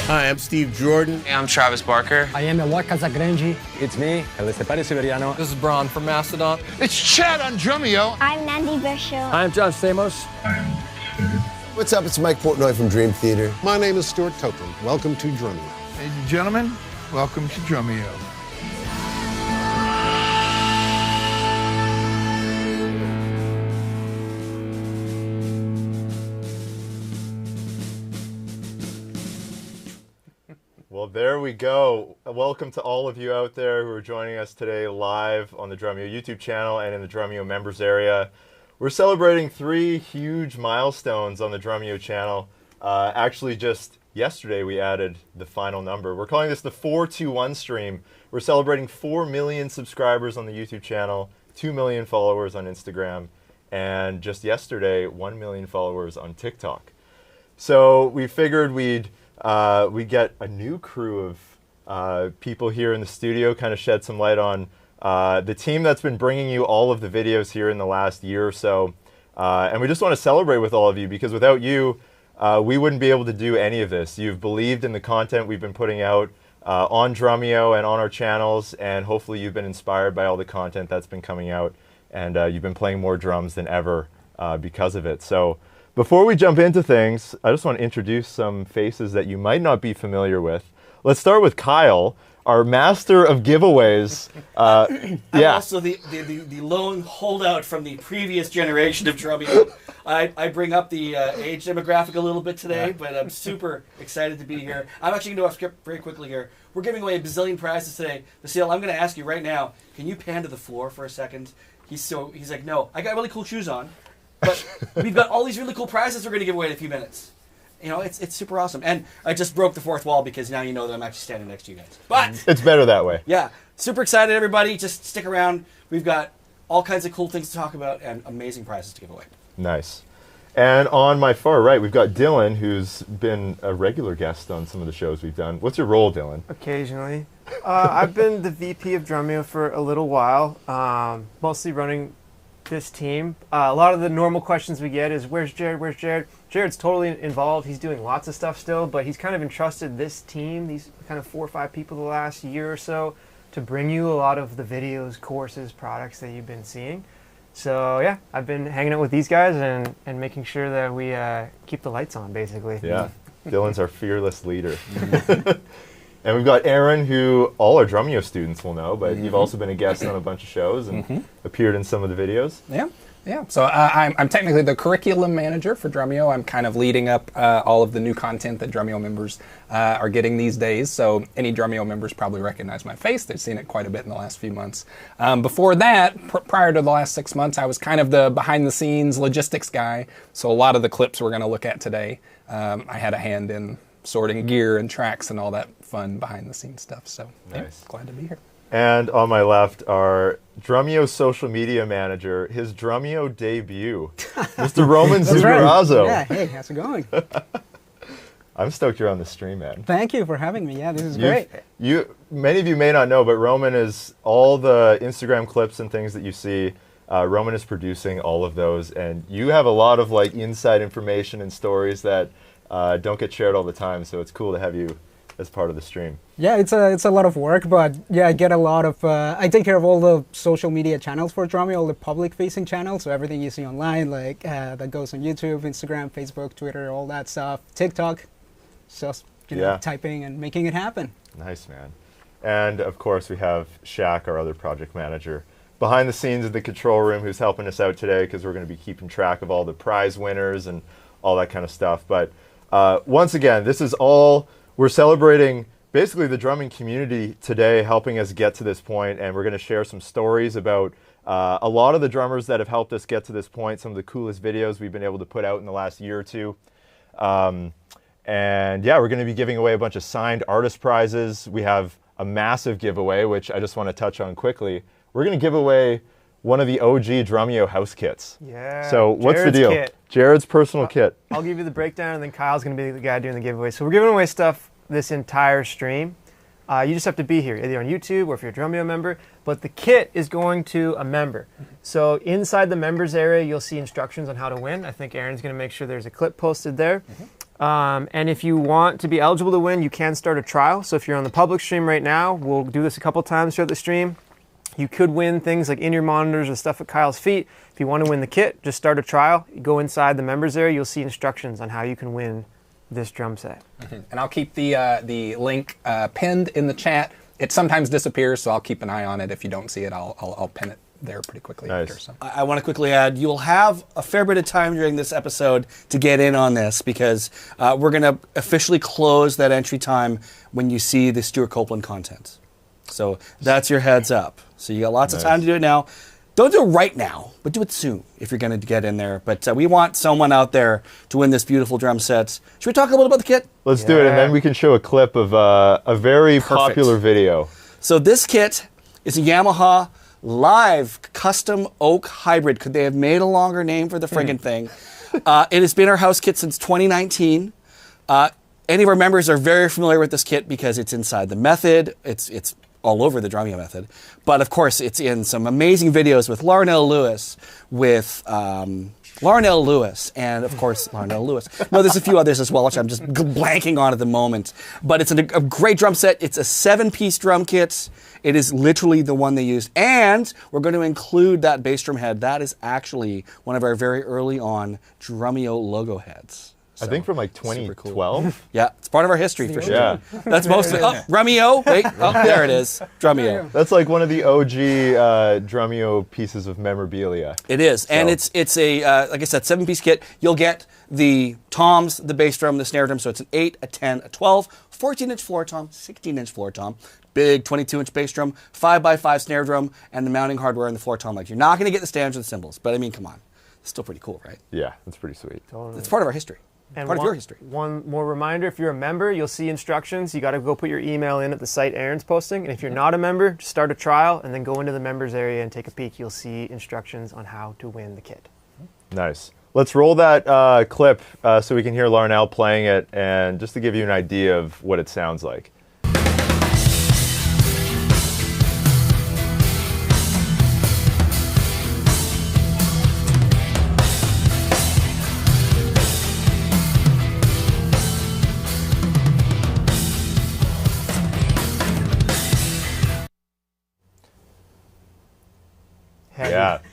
Hi, I'm Steve Jordan. Hey, I'm Travis Barker. I am Elwak Casagrande. It's me, El Estepari Siberiano. This is Braun from Mastodon. It's Chad on Drumeo. I'm Nandi Bishop. I'm John Stamos. What's up? It's Mike Portnoy from Dream Theater. My name is Stuart Copeland. Welcome to Drumeo. Ladies and gentlemen, welcome to Drumeo. Well, there we go. Welcome to all of you out there who are joining us today live on the Drumeo YouTube channel and in the Drumeo members area. We're celebrating 3 huge milestones on the Drumeo channel. Actually, just yesterday we added the final number. We're calling this the 421 stream. We're celebrating 4 million subscribers on the YouTube channel, 2 million followers on Instagram, and just yesterday, 1 million followers on TikTok. So we figured we'd get a new crew of people here in the studio, kind of shed some light on the team that's been bringing you all of the videos here in the last year or so. And we just want to celebrate with all of you, because without you, we wouldn't be able to do any of this. You've believed in the content we've been putting out on Drumeo and on our channels, and hopefully you've been inspired by all the content that's been coming out, and you've been playing more drums than ever because of it. So before we jump into things, I just want to introduce some faces that you might not be familiar with. Let's start with Kyle, our master of giveaways. I'm also the lone holdout from the previous generation of Drumeo. I bring up the age demographic a little bit today, but I'm super excited to be here. I'm actually going to skip very quickly here. We're giving away a bazillion prizes today. Basile, I'm going to ask you right now, can you pan to the floor for a second? He's like, no, I got really cool shoes on, but we've got all these really cool prizes we're going to give away in a few minutes. You know, it's super awesome. And I just broke the fourth wall because now you know that I'm actually standing next to you guys. But it's better that way. Yeah. Super excited, everybody. Just stick around. We've got all kinds of cool things to talk about and amazing prizes to give away. Nice. And on my far right, we've got Dylan, who's been a regular guest on some of the shows we've done. What's your role, Dylan? Occasionally. I've been the VP of Drumeo for a little while, mostly running this team. A lot of the normal questions we get is, where's Jared? Where's Jared? Jared's totally involved. He's doing lots of stuff still, but he's kind of entrusted this team, these kind of 4 or 5 people the last year or so, to bring you a lot of the videos, courses, products that you've been seeing. So yeah, I've been hanging out with these guys and making sure that we keep the lights on, basically. Yeah, Dylan's our fearless leader. And we've got Aaron, who all our Drumeo students will know, but you've also been a guest on a bunch of shows and appeared in some of the videos. Yeah. So I'm technically the curriculum manager for Drumeo. I'm kind of leading up all of the new content that Drumeo members are getting these days. So any Drumeo members probably recognize my face. They've seen it quite a bit in the last few months. Before that, prior to the last 6 months, I was kind of the behind-the-scenes logistics guy. So a lot of the clips we're going to look at today, I had a hand in sorting gear and tracks and all that fun behind-the-scenes stuff. So nice. Glad to be here. And on my left, our Drumeo social media manager, his Drumeo debut, Mr. Roman Zugarazzo. Yeah, hey, how's it going? I'm stoked you're on the stream, man. Thank you for having me. Yeah, this is great. Many of you may not know, but Roman is all the Instagram clips and things that you see. Roman is producing all of those, and you have a lot of like inside information and stories that don't get shared all the time. So it's cool to have you as part of the stream. Yeah, it's a lot of work, but yeah, I get a lot of, I take care of all the social media channels for Drumeo, all the public-facing channels, so everything you see online, like that goes on YouTube, Instagram, Facebook, Twitter, all that stuff, TikTok, just typing and making it happen. Nice, man. And of course we have Shaq, our other project manager, behind the scenes in the control room, who's helping us out today because we're going to be keeping track of all the prize winners and all that kind of stuff. But once again, this is all, we're celebrating basically the drumming community today, helping us get to this point, and we're going to share some stories about a lot of the drummers that have helped us get to this point, some of the coolest videos we've been able to put out in the last year or two. And yeah, we're going to be giving away a bunch of signed artist prizes. We have a massive giveaway, which I just want to touch on quickly. We're going to give away one of the OG Drumeo house kits. Yeah. So what's Jared's the deal? Kit. Jared's personal kit. I'll give you the breakdown, and then Kyle's going to be the guy doing the giveaway. So we're giving away stuff this entire stream. You just have to be here, either on YouTube or if you're a Drumeo member. But the kit is going to a member. So inside the members area, you'll see instructions on how to win. I think Aaron's going to make sure there's a clip posted there. And if you want to be eligible to win, you can start a trial. So if you're on the public stream right now, we'll do this a couple times throughout the stream. You could win things like in-ear monitors or stuff at Kyle's feet. If you want to win the kit, just start a trial. You go inside the members area, you'll see instructions on how you can win this drum set. And I'll keep the link pinned in the chat. It sometimes disappears, so I'll keep an eye on it. If you don't see it, I'll pin it there pretty quickly after. So. I want to quickly add, you'll have a fair bit of time during this episode to get in on this because we're going to officially close that entry time when you see the Stuart Copeland content. So that's your heads up. So you got lots of time to do it now. Don't do it right now, but do it soon if you're going to get in there. But we want someone out there to win this beautiful drum set. Should we talk a little about the kit? Let's do it, and then we can show a clip of a very popular video. So this kit is a Yamaha Live Custom Oak Hybrid. Could they have made a longer name for the friggin' thing? It has been our house kit since 2019. Any of our members are very familiar with this kit because it's inside the Method. It's all over the Drumeo Method. But of course, it's in some amazing videos with Larnell Lewis, and of course, Larnell Lewis. No, there's a few others as well, which I'm just blanking on at the moment. But it's a great drum set. It's a 7-piece drum kit. It is literally the one they used. And we're going to include that bass drum head. That is actually one of our very early on Drumeo logo heads. So, I think from like 2012. Cool. Yeah, it's part of our history for sure. Yeah. That's most of it. Oh, Drumeo. Wait, there it is. Drumeo. That's like one of the OG Drumeo pieces of memorabilia. It is. So. And it's a, like I said, 7-piece kit. You'll get the toms, the bass drum, the snare drum. So it's an 8, a 10, a 12, 14-inch floor tom, 16-inch floor tom, big 22-inch bass drum, 5x5 snare drum, and the mounting hardware and the floor tom legs. You're not going to get the stands or the cymbals, but I mean, come on. It's still pretty cool, right? Yeah, that's pretty sweet. Totally. It's part of our history. And part of your history. One more reminder, if you're a member, you'll see instructions. You got to go put your email in at the site Aaron's posting. And if you're not a member, just start a trial and then go into the members area and take a peek. You'll see instructions on how to win the kit. Nice. Let's roll that clip so we can hear Larnell playing it, and just to give you an idea of what it sounds like.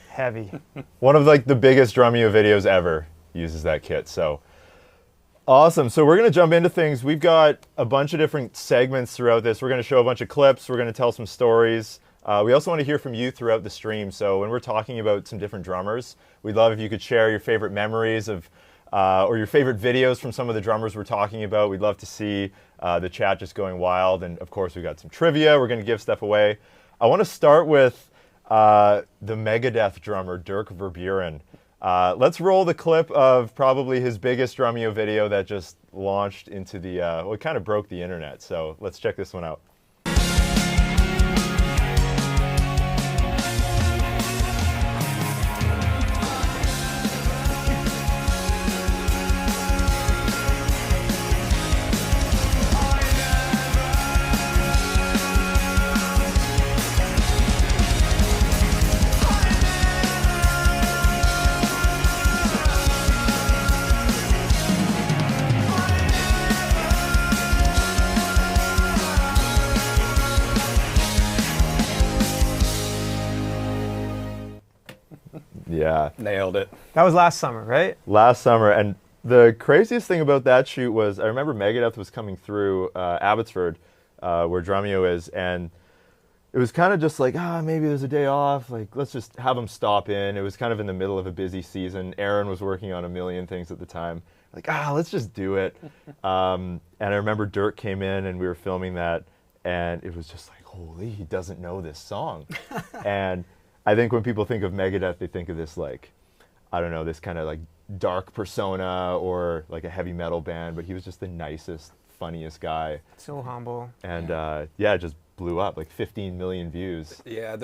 Heavy. One of like the biggest Drumeo videos ever uses that kit. So awesome. So we're going to jump into things. We've got a bunch of different segments throughout this. We're going to show a bunch of clips. We're going to tell some stories. We also want to hear from you throughout the stream. So when we're talking about some different drummers, we'd love if you could share your favorite memories of or your favorite videos from some of the drummers we're talking about. We'd love to see the chat just going wild. And of course, we've got some trivia. We're going to give stuff away. I want to start with the Megadeth drummer, Dirk Verburen. Let's roll the clip of probably his biggest Drumeo video that just launched into the, well, it kind of broke the internet. So let's check this one out. Yeah. Nailed it. That was last summer, right? Last summer. And the craziest thing about that shoot was, I remember Megadeth was coming through Abbotsford, where Drumeo is, and it was kind of just like, maybe there's a day off, like, let's just have them stop in. It was kind of in the middle of a busy season. Aaron was working on a million things at the time. Like, let's just do it. And I remember Dirk came in, and we were filming that, and it was just like, holy, he doesn't know this song. And I think when people think of Megadeth, they think of this, like, I don't know, this kind of like dark persona or like a heavy metal band, but he was just the nicest, funniest guy. So humble. And yeah, it just blew up, like 15 million views. Yeah,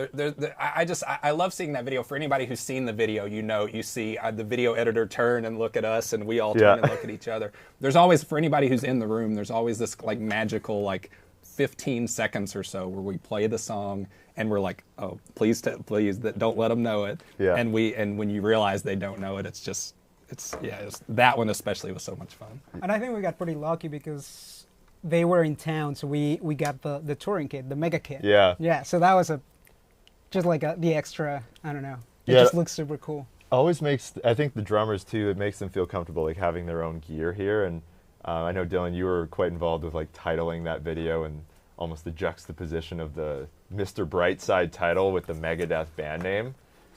I love seeing that video. For anybody who's seen the video, you see the video editor turn and look at us, and we all turn and look at each other. There's always, for anybody who's in the room, there's always this like magical like 15 seconds or so where we play the song and we're like, oh, please, don't let them know it. Yeah. And when you realize they don't know it, it's that one especially was so much fun. And I think we got pretty lucky because they were in town, so we got the touring kit, the mega kit. Yeah. Yeah, so that was the extra, I don't know. It Yeah. just looks super cool. Always makes, I think the drummers too, it makes them feel comfortable like having their own gear here. And I know, Dylan, you were quite involved with like titling that video and almost the juxtaposition of the Mr. Brightside title with the Megadeth band name,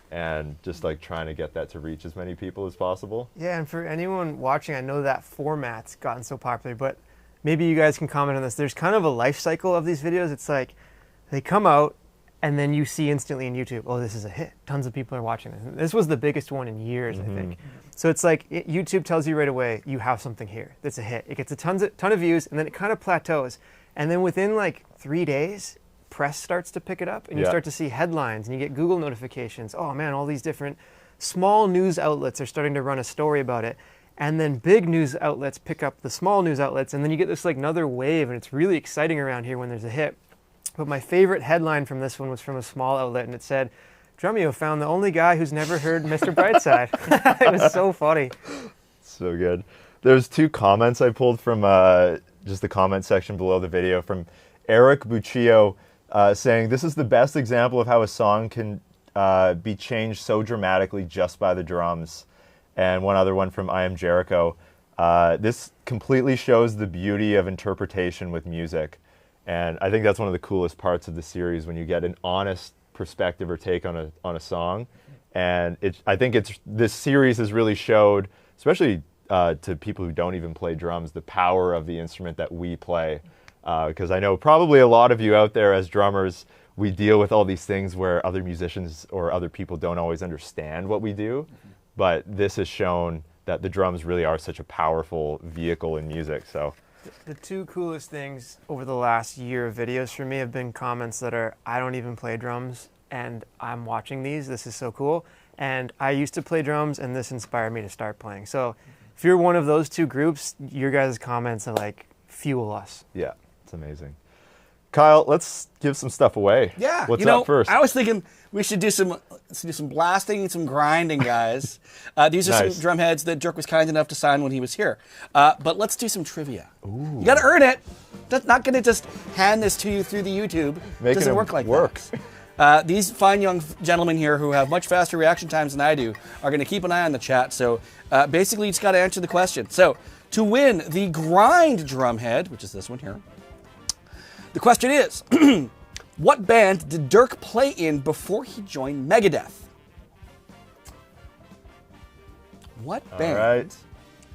and just like trying to get that to reach as many people as possible. Yeah, and for anyone watching, I know that format's gotten so popular, but maybe you guys can comment on this. There's kind of a life cycle of these videos. It's like they come out, and then you see instantly in YouTube, oh, this is a hit. Tons of people are watching this. This was the biggest one in years, I think. So it's like YouTube tells you right away, you have something here that's a hit. It gets a ton of views, and then it kind of plateaus. And then within like 3 days, press starts to pick it up, and you start to see headlines, and you get Google notifications. Oh man, all these different small news outlets are starting to run a story about it. And then big news outlets pick up the small news outlets, and then you get this like another wave, and it's really exciting around here when there's a hit. But my favorite headline from this one was from a small outlet, and it said, Drumeo found the only guy who's never heard Mr. Brightside. It was so funny. So good. There's 2 comments I pulled from just the comment section below the video from Eric Buccio saying, this is the best example of how a song can be changed so dramatically just by the drums. And one other one from I Am Jericho. This completely shows the beauty of interpretation with music. And I think that's one of the coolest parts of the series, when you get an honest perspective or take on a song. And I think this series has really showed, especially to people who don't even play drums, the power of the instrument that we play. Because I know probably a lot of you out there as drummers, we deal with all these things where other musicians or other people don't always understand what we do. But this has shown that the drums really are such a powerful vehicle in music. So the 2 coolest things over the last year of videos for me have been comments that are, I don't even play drums, and I'm watching these, this is so cool. And I used to play drums, and this inspired me to start playing. So if you're one of those 2 groups, your guys' comments are like, fuel us. yeah, it's amazing. Kyle, let's give some stuff away. Yeah. What's up first? I was thinking we should do some blasting and some grinding, guys. These are some drum heads that Dirk was kind enough to sign when he was here. But let's do some trivia. Ooh. You got to earn it. That's not going to just hand this to you through the YouTube. It doesn't work like that. These fine young gentlemen here who have much faster reaction times than I do are going to keep an eye on the chat. So basically, you just got to answer the question. So to win the grind drum head, which is this one here, the question is, what band did Dirk play in before he joined Megadeth? What band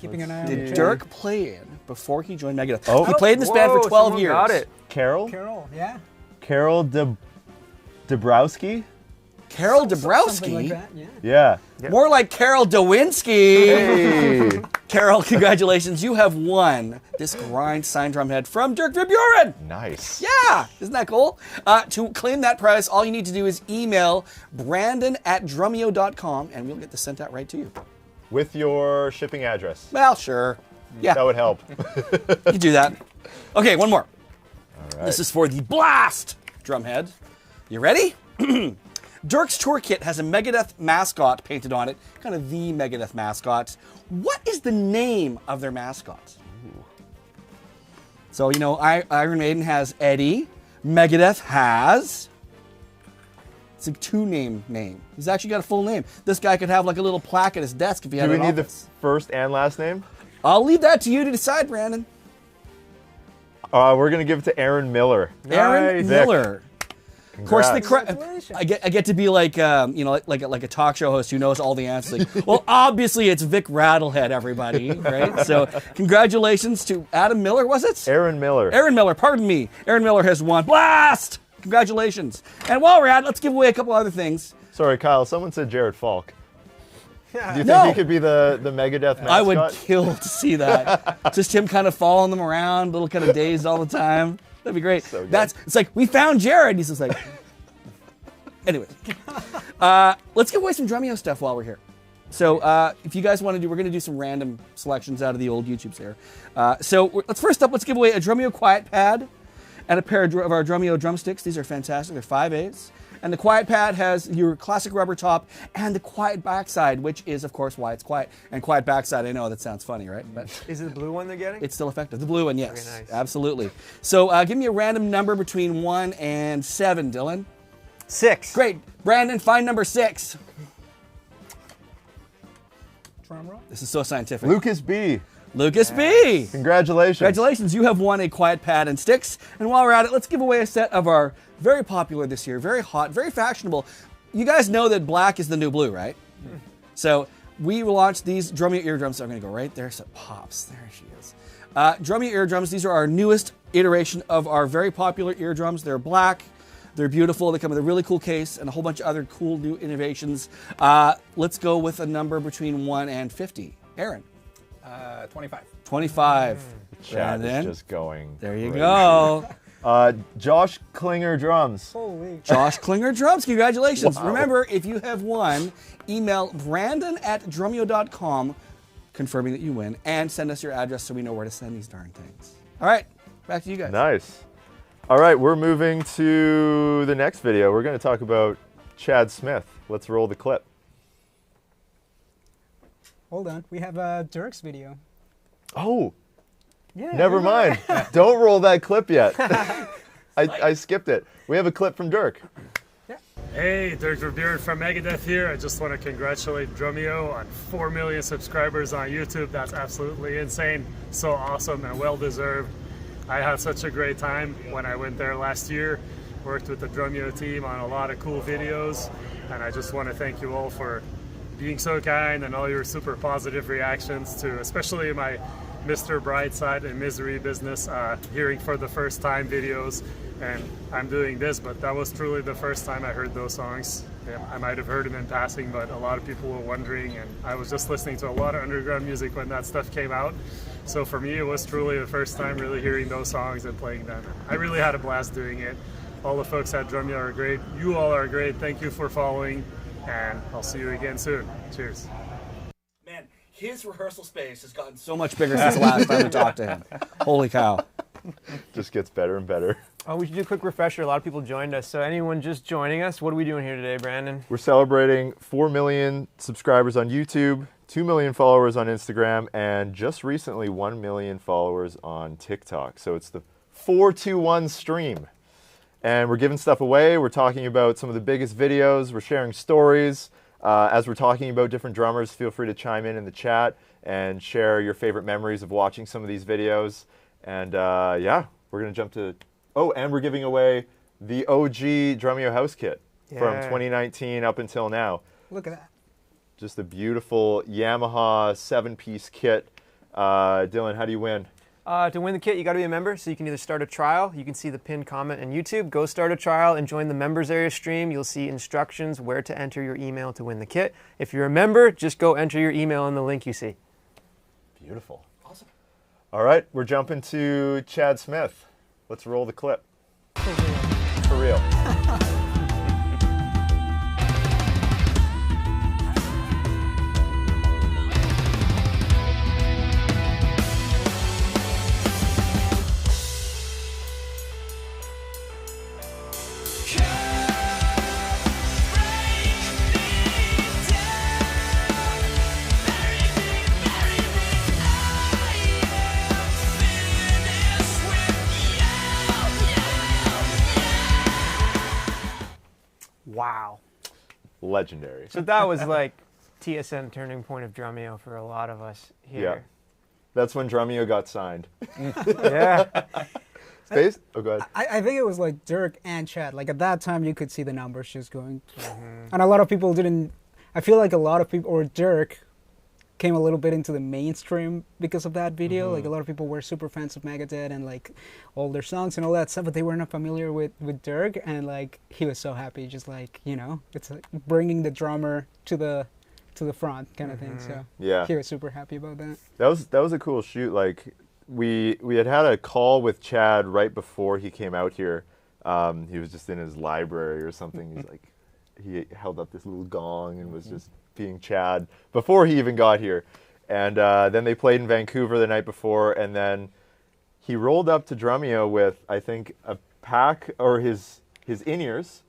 Keeping an eye on did the Dirk play in before he joined Megadeth? Oh. He played in this band for 12 years. Got it. Carol? Carol, yeah. Carol Dabrowski? Carol Something Dabrowski? like that, yeah. Yeah. Yep. More like Carol Dawinski. Hey. Carol, congratulations. You have won this grind signed drum head from Dirk Verburen. Nice. Yeah, isn't that cool? To claim that prize, all you need to do is email brandon@drumeo.com, and we'll get this sent out right to you. With your shipping address. Well, sure. Yeah, That would help. you can do that. Okay, one more. All right. This is for the Blast drumhead. You ready? Dirk's tour kit has a Megadeth mascot painted on it, kind of the Megadeth mascot. What is the name of their mascot? Ooh. So, you know, Iron Maiden has Eddie. Megadeth has... It's a 2-name name. He's actually got a full name. This guy could have like a little plaque at his desk if he had Do we an need the office. first and last name? I'll leave that to you to decide, Brandon. We're going to give it to Aaron Miller. Aaron Miller. Of course, Congratulations. I get to be like like a talk show host who knows all the answers. Like, well, obviously it's Vic Rattlehead, everybody, right? So congratulations to Adam Miller, was it? Aaron Miller. Aaron Miller, pardon me. Aaron Miller has won. Blast! Congratulations. And while we're at it, let's give away a couple other things. Sorry, Kyle. Someone said Jared Falk. Do you think No. he could be the Megadeth mascot? I would kill to see that. Just him kind of following them around, little kind of dazed all the time. That'd be great. So good. It's like, we found Jared. He's just like... Anyway, let's give away some Drumeo stuff while we're here. So if you guys want to do, we're going to do some random selections out of the old YouTubes here. Let's give away a Drumeo quiet pad and a pair of our Drumeo drumsticks. These are fantastic. They're 5/8. And the quiet pad has your classic rubber top and the quiet backside, which is, of course, why it's quiet. And quiet backside, I know that sounds funny, right? But Is it the blue one they're getting? it's still effective. The blue one, yes. Very nice. Absolutely. So give me a random number between 1 and 7, Dylan. 6. Great. Brandon, find number 6. Drum roll. This is so scientific. Lucas B. Lucas B. Congratulations. Congratulations, you have won a quiet pad and sticks. And while we're at it, let's give away a set of our very popular this year, very hot, very fashionable. You guys know that black is the new blue, right? So we launched these Drumeo eardrums. So I'm going to go right there so it pops. There she is. Drumeo eardrums, these are our newest iteration of our very popular eardrums. They're black. They're beautiful. They come with a really cool case and a whole bunch of other cool new innovations. Let's go with a number between 1 and 50. Aaron. 25. 25. Chat Brandon. is just going. There you crazy. go. Josh Klinger drums. Holy. Josh Klinger drums. Congratulations. Wow. Remember, if you have won, email brandon@drumeo.com confirming that you win and send us your address so we know where to send these darn things. All right, back to you guys. Nice. All right, we're moving to the next video. We're going to talk about Chad Smith. Let's roll the clip. Hold on. We have Dirk's video. Oh, Yeah. never mind. Don't roll that clip yet. I skipped it. We have a clip from Dirk. Hey, Dirk Verburen from Megadeth here. I just want to congratulate Drumeo on 4 million subscribers on YouTube. That's absolutely insane. So awesome and well deserved. I had such a great time when I went there last year. Worked with the Drumeo team on a lot of cool videos. And I just want to thank you all for being so kind and all your super positive reactions to especially my Mr. Brightside and Misery business, hearing for the first time videos. And I'm doing this, but that was truly the first time I heard those songs. Yeah, I might have heard them in passing, but a lot of people were wondering, and I was just listening to a lot of underground music when that stuff came out. So for me, it was truly the first time really hearing those songs and playing them. I really had a blast doing it. All the folks at Drumeo are great. You all are great. Thank you for following, and I'll see you again soon. Cheers. Man, his rehearsal space has gotten so much bigger since the last time we talked to him. Holy cow. Just gets better and better. Oh, we should do a quick refresher. A lot of people joined us. So anyone just joining us, what are we doing here today, Brandon? We're celebrating 4 million subscribers on YouTube, 2 million followers on Instagram, and just recently 1 million followers on TikTok. So it's the 4-2-1 stream. And we're giving stuff away. We're talking about some of the biggest videos. We're sharing stories. As we're talking about different drummers, feel free to chime in the chat and share your favorite memories of watching some of these videos. And yeah, we're going to jump to... Oh, and we're giving away the OG Drumeo house kit from 2019 up until now. Look at that. Just a beautiful Yamaha 7-piece kit. Dylan, how do you win? To win the kit, you got to be a member, so you can either start a trial. You can see the pinned comment on YouTube. Go start a trial and join the members area stream. You'll see instructions where to enter your email to win the kit. If you're a member, just go enter your email in the link you see. Beautiful. Awesome. All right, we're jumping to Chad Smith. Let's roll the clip. For real. Wow. Legendary. So that was like TSN turning point of Drumeo for a lot of us here. Yeah. That's when Drumeo got signed. Yeah. Space? Oh, go ahead. I think it was like Dirk and Chad. Like at that time, you could see the numbers just going. And a lot of people didn't. I feel like a lot of people, or Dirk, came a little bit into the mainstream because of that video. Like a lot of people were super fans of Megadeth and like all their songs and all that stuff, but they were not familiar with Dirk. And like he was so happy, just like, you know, it's like bringing the drummer to the front kind of thing. So Yeah. he was super happy about that. That was a cool shoot. Like we had a call with Chad right before he came out here. He was just in his library or something. He's like, he held up this little gong and was just being Chad before he even got here. And then they played in Vancouver the night before, and then he rolled up to Drumeo with, I think, a pack or his in-ears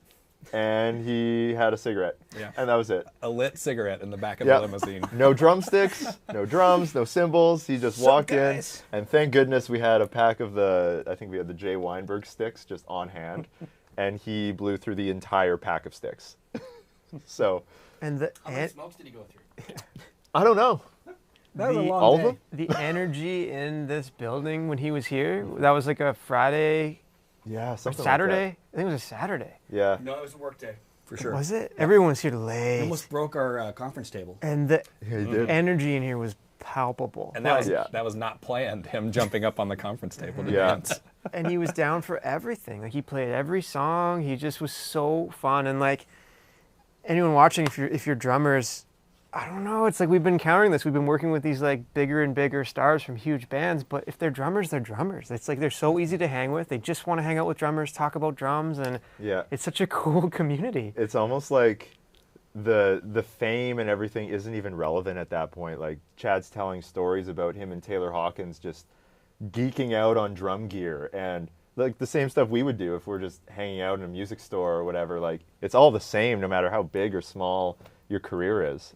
and he had a cigarette. Yeah. And that was it. A lit cigarette in the back of Yep. the limousine. No drumsticks, no drums, no cymbals. He just walked in, and thank goodness we had a pack of I think we had the Jay Weinberg sticks just on hand, and he blew through the entire pack of sticks. So, How many smokes did he go through? I don't know. That was a long All of day. them? The energy in this building when he was here, that was like a Friday Yeah, or something Saturday. like I think it was a Saturday. that. Yeah. No, it was a work day. For sure. Was it? Everyone was here late. Almost broke our conference table. And the Yeah, he did. energy in here was palpable. And that was, Yeah. that was not planned, him jumping up on the conference table to Yeah. dance. And he was down for everything. Like he played every song. He just was so fun. And like anyone watching, if you're drummers, I don't know. It's like we've been countering this. We've been working with these like bigger and bigger stars from huge bands. But if they're drummers, they're drummers. It's like they're so easy to hang with. They just want to hang out with drummers, talk about drums, and Yeah. it's such a cool community. It's almost like the fame and everything isn't even relevant at that point. Like Chad's telling stories about him and Taylor Hawkins just geeking out on drum gear and like the same stuff we would do if we're just hanging out in a music store or whatever. Like it's all the same no matter how big or small your career is.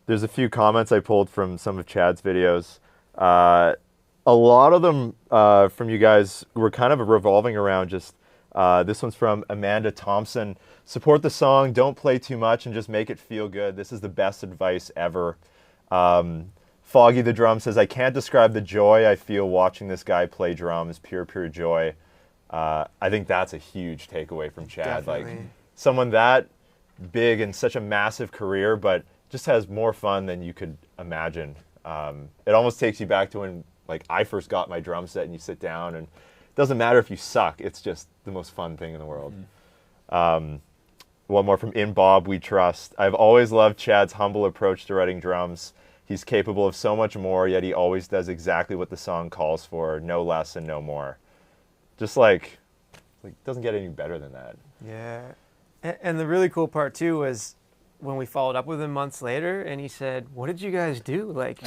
There's a few comments I pulled from some of Chad's videos. A lot of them from you guys were kind of revolving around just this one's from Amanda Thompson. Support the song, don't play too much, and just make it feel good. This is the best advice ever. Foggy the Drum says, I can't describe the joy I feel watching this guy play drums. Pure, pure joy. I think that's a huge takeaway from Chad. Like Definitely. someone that big and such a massive career, but just has more fun than you could imagine. It almost takes you back to when like I first got my drum set and you sit down and it doesn't matter if you suck. It's just the most fun thing in the world. One more from In Bob We Trust. I've always loved Chad's humble approach to writing drums. He's capable of so much more, yet he always does exactly what the song calls for, no less and no more. Just like doesn't get any better than that. Yeah. And the really cool part too was when we followed up with him months later and he said, what did you guys do? Like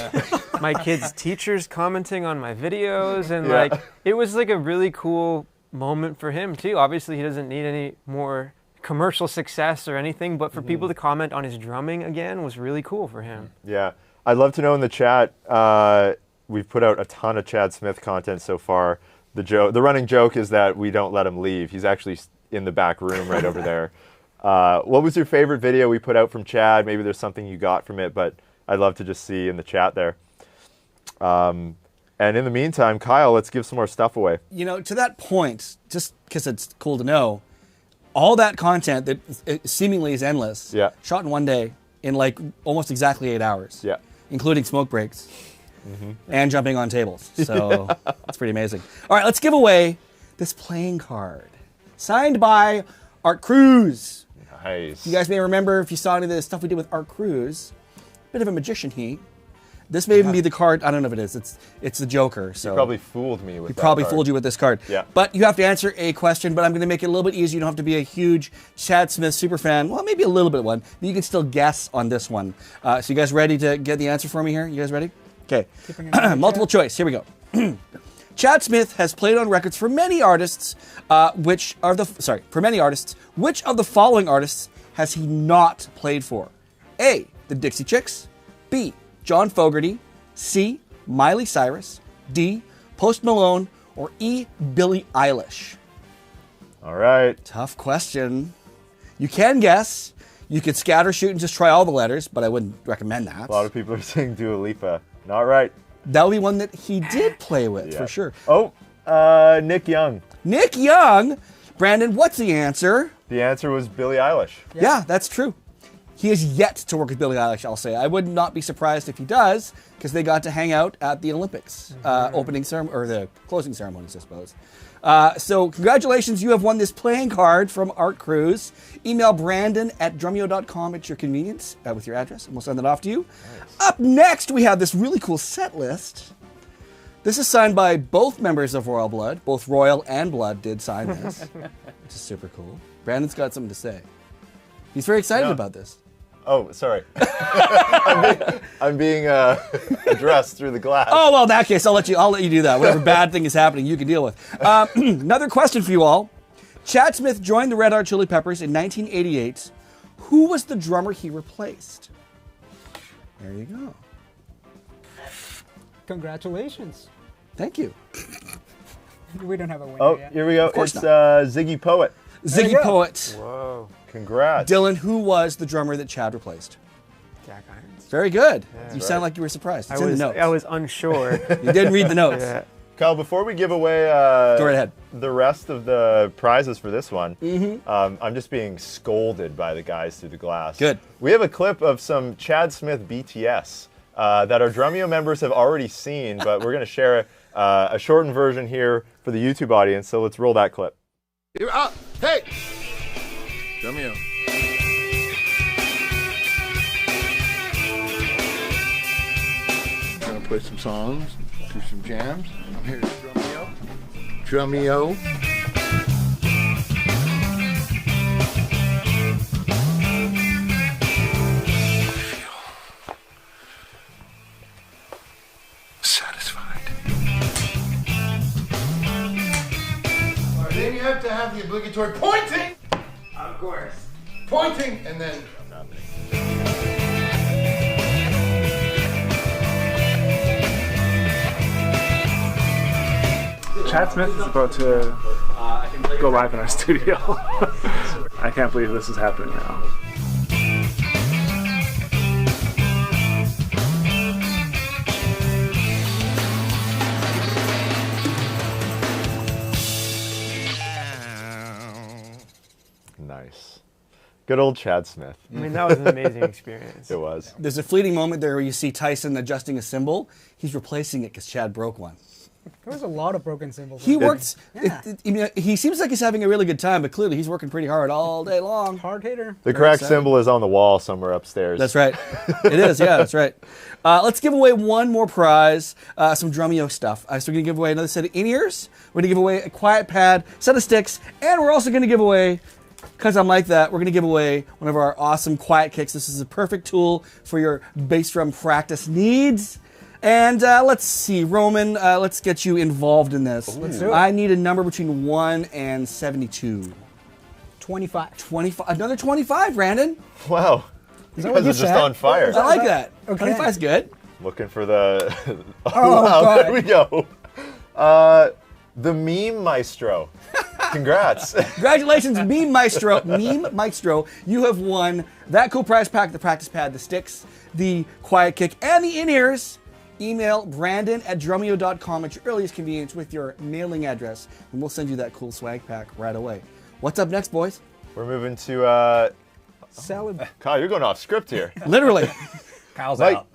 my kids' teachers commenting on my videos and Yeah. like it was like a really cool moment for him too. Obviously he doesn't need any more commercial success or anything, but for people to comment on his drumming again was really cool for him. Yeah. I'd love to know in the chat, we've put out a ton of Chad Smith content so far. The running joke is that we don't let him leave. He's actually in the back room right over there. What was your favorite video we put out from Chad? Maybe there's something you got from it, but I'd love to just see in the chat there. And in the meantime, Kyle, let's give some more stuff away. You know, to that point, just because it's cool to know, all that content that seemingly is endless, Yeah. shot in one day in like almost exactly 8 hours, Yeah. including smoke breaks and jumping on tables. So that's pretty amazing. All right, let's give away this playing card signed by Art Cruz. Nice. You guys may remember if you saw any of the stuff we did with Art Cruz, bit of a magician he. This may even be the card. I don't know if it is. It's the Joker. So You probably fooled me with he that probably card. fooled you with this card. Yeah. But you have to answer a question, but I'm going to make it a little bit easier. You don't have to be a huge Chad Smith super fan. Well, maybe a little bit one, but you can still guess on this one. So you guys ready to get the answer for me here? You guys ready? Okay. Multiple choice. Here we go. Chad Smith has played on records for many artists. Which of the following artists has he not played for? A, the Dixie Chicks. B, John Fogerty. C, Miley Cyrus. D, Post Malone. Or E, Billie Eilish. All right. Tough question. You can guess. You could scatter shoot and just try all the letters, but I wouldn't recommend that. A lot of people are saying Dua Lipa. Not right. That would be one that he did play with, Yeah. for sure. Oh, Nick Young. Nick Young. Brandon, what's the answer? The answer was Billie Eilish. Yeah, that's true. He has yet to work with Billie Eilish, I'll say. I would not be surprised if he does, because they got to hang out at the Olympics opening ceremony, or the closing ceremonies, I suppose. So congratulations, you have won this playing card from Art Cruz. Email Brandon@drumeo.com at your convenience with your address, and we'll send it off to you. Nice. Up next, we have this really cool set list. This is signed by both members of Royal Blood. Both Royal and Blood did sign this, which is super cool. Brandon's got something to say. He's very excited about this. Oh, sorry. I'm being addressed through the glass. Oh, well, in that case, I'll let you do that. Whatever bad thing is happening, you can deal with. Another question for you all. Chad Smith joined the Red Hot Chili Peppers in 1988. Who was the drummer he replaced? There you go. Congratulations. Thank you. We don't have a winner Oh, yet. here we go. course It's not. Ziggy Poet. There you Ziggy go. Poet. Whoa. Congrats. Dylan, who was the drummer that Chad replaced? Jack Irons. Very good. Yeah. You sound like you were surprised. It's I in was the notes. I was unsure. You didn't read the notes. Yeah. Kyle, before we give away Go right ahead. the rest of the prizes for this one, I'm just being scolded by the guys through the glass. Good. We have a clip of some Chad Smith BTS that our Drumeo members have already seen, but we're going to share a shortened version here for the YouTube audience, so let's roll that clip. You're up. Hey! Drumeo. I'm gonna play some songs, do some jams. I'm here at Drumeo. Drumeo. Satisfied. All right, then you have to have the obligatory pointing. Of course. Pointing, and then. Chad Smith is about to go live in our studio. I can't believe this is happening now. Nice. Good old Chad Smith. I mean, that was an amazing experience. It was. There's a fleeting moment there where you see Tyson adjusting a cymbal. He's replacing it because Chad broke one. There was a lot of broken symbols. He works. Yeah. I mean, he seems like he's having a really good time, but clearly he's working pretty hard all day long. Hard hitter. The correct symbol is on the wall somewhere upstairs. That's right. It is. Yeah, that's right. Let's give away one more prize, some Drumeo stuff. So we're going to give away another set of in-ears. We're going to give away a quiet pad, set of sticks, and we're also going to give away, because I'm like that, we're going to give away one of our awesome quiet kicks. This is a perfect tool for your bass drum practice needs. And let's see, Roman, let's get you involved in this. Let's do it. I need a number between 1 and 72. 25. 25. Another 25, Brandon. Wow. You that guys what are you just said? on fire. I like that. Okay. 25 is good. Looking for the. Oh, wow, God. there we go. The Meme Maestro. Congrats. Congratulations, Meme Maestro. Meme Maestro, you have won that cool prize pack, the practice pad, the sticks, the quiet kick, and the in-ears. Email brandon@drumeo.com at your earliest convenience with your mailing address, and we'll send you that cool swag pack right away. What's up next, boys? We're moving to. Salad. Kyle, you're going off script here. Literally. Kyle's Mike, out.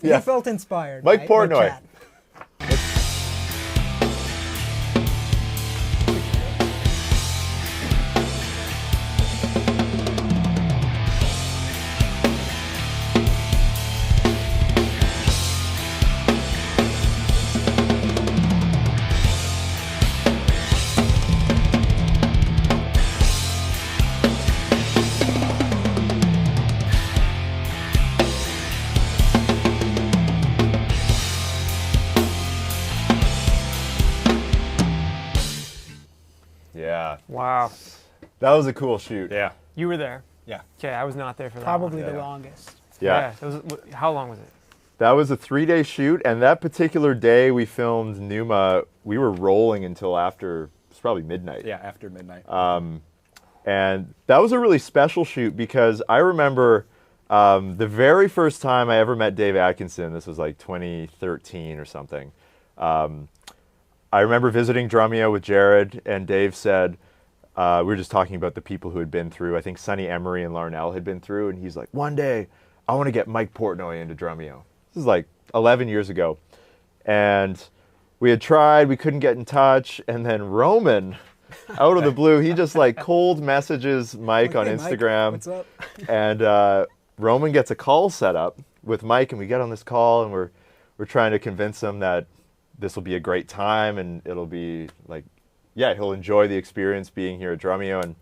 You felt inspired. Mike by Portnoy. Chad. Yeah. Wow. That was a cool shoot. Yeah. You were there. Yeah. Okay, I was not there for that. Probably one. the longest. Yeah. That was, how long was it? That was a 3-day shoot, and that particular day we filmed Numa, we were rolling until after, it was probably midnight. Yeah, after midnight. And that was a really special shoot because I remember the very first time I ever met Dave Atkinson, this was like 2013 or something. I remember visiting Drumeo with Jared, and Dave said, we were just talking about the people who had been through, I think Sonny Emery and Larnell had been through, and he's like, one day I want to get Mike Portnoy into Drumeo. This is like 11 years ago. And we had tried, we couldn't get in touch, and then Roman, out of the blue, he just like cold messages Mike on Hey, Instagram. Mike, what's up? And Roman gets a call set up with Mike, and we get on this call, and we're trying to convince him that this will be a great time, and it'll be like, yeah, he'll enjoy the experience being here at Drumeo. And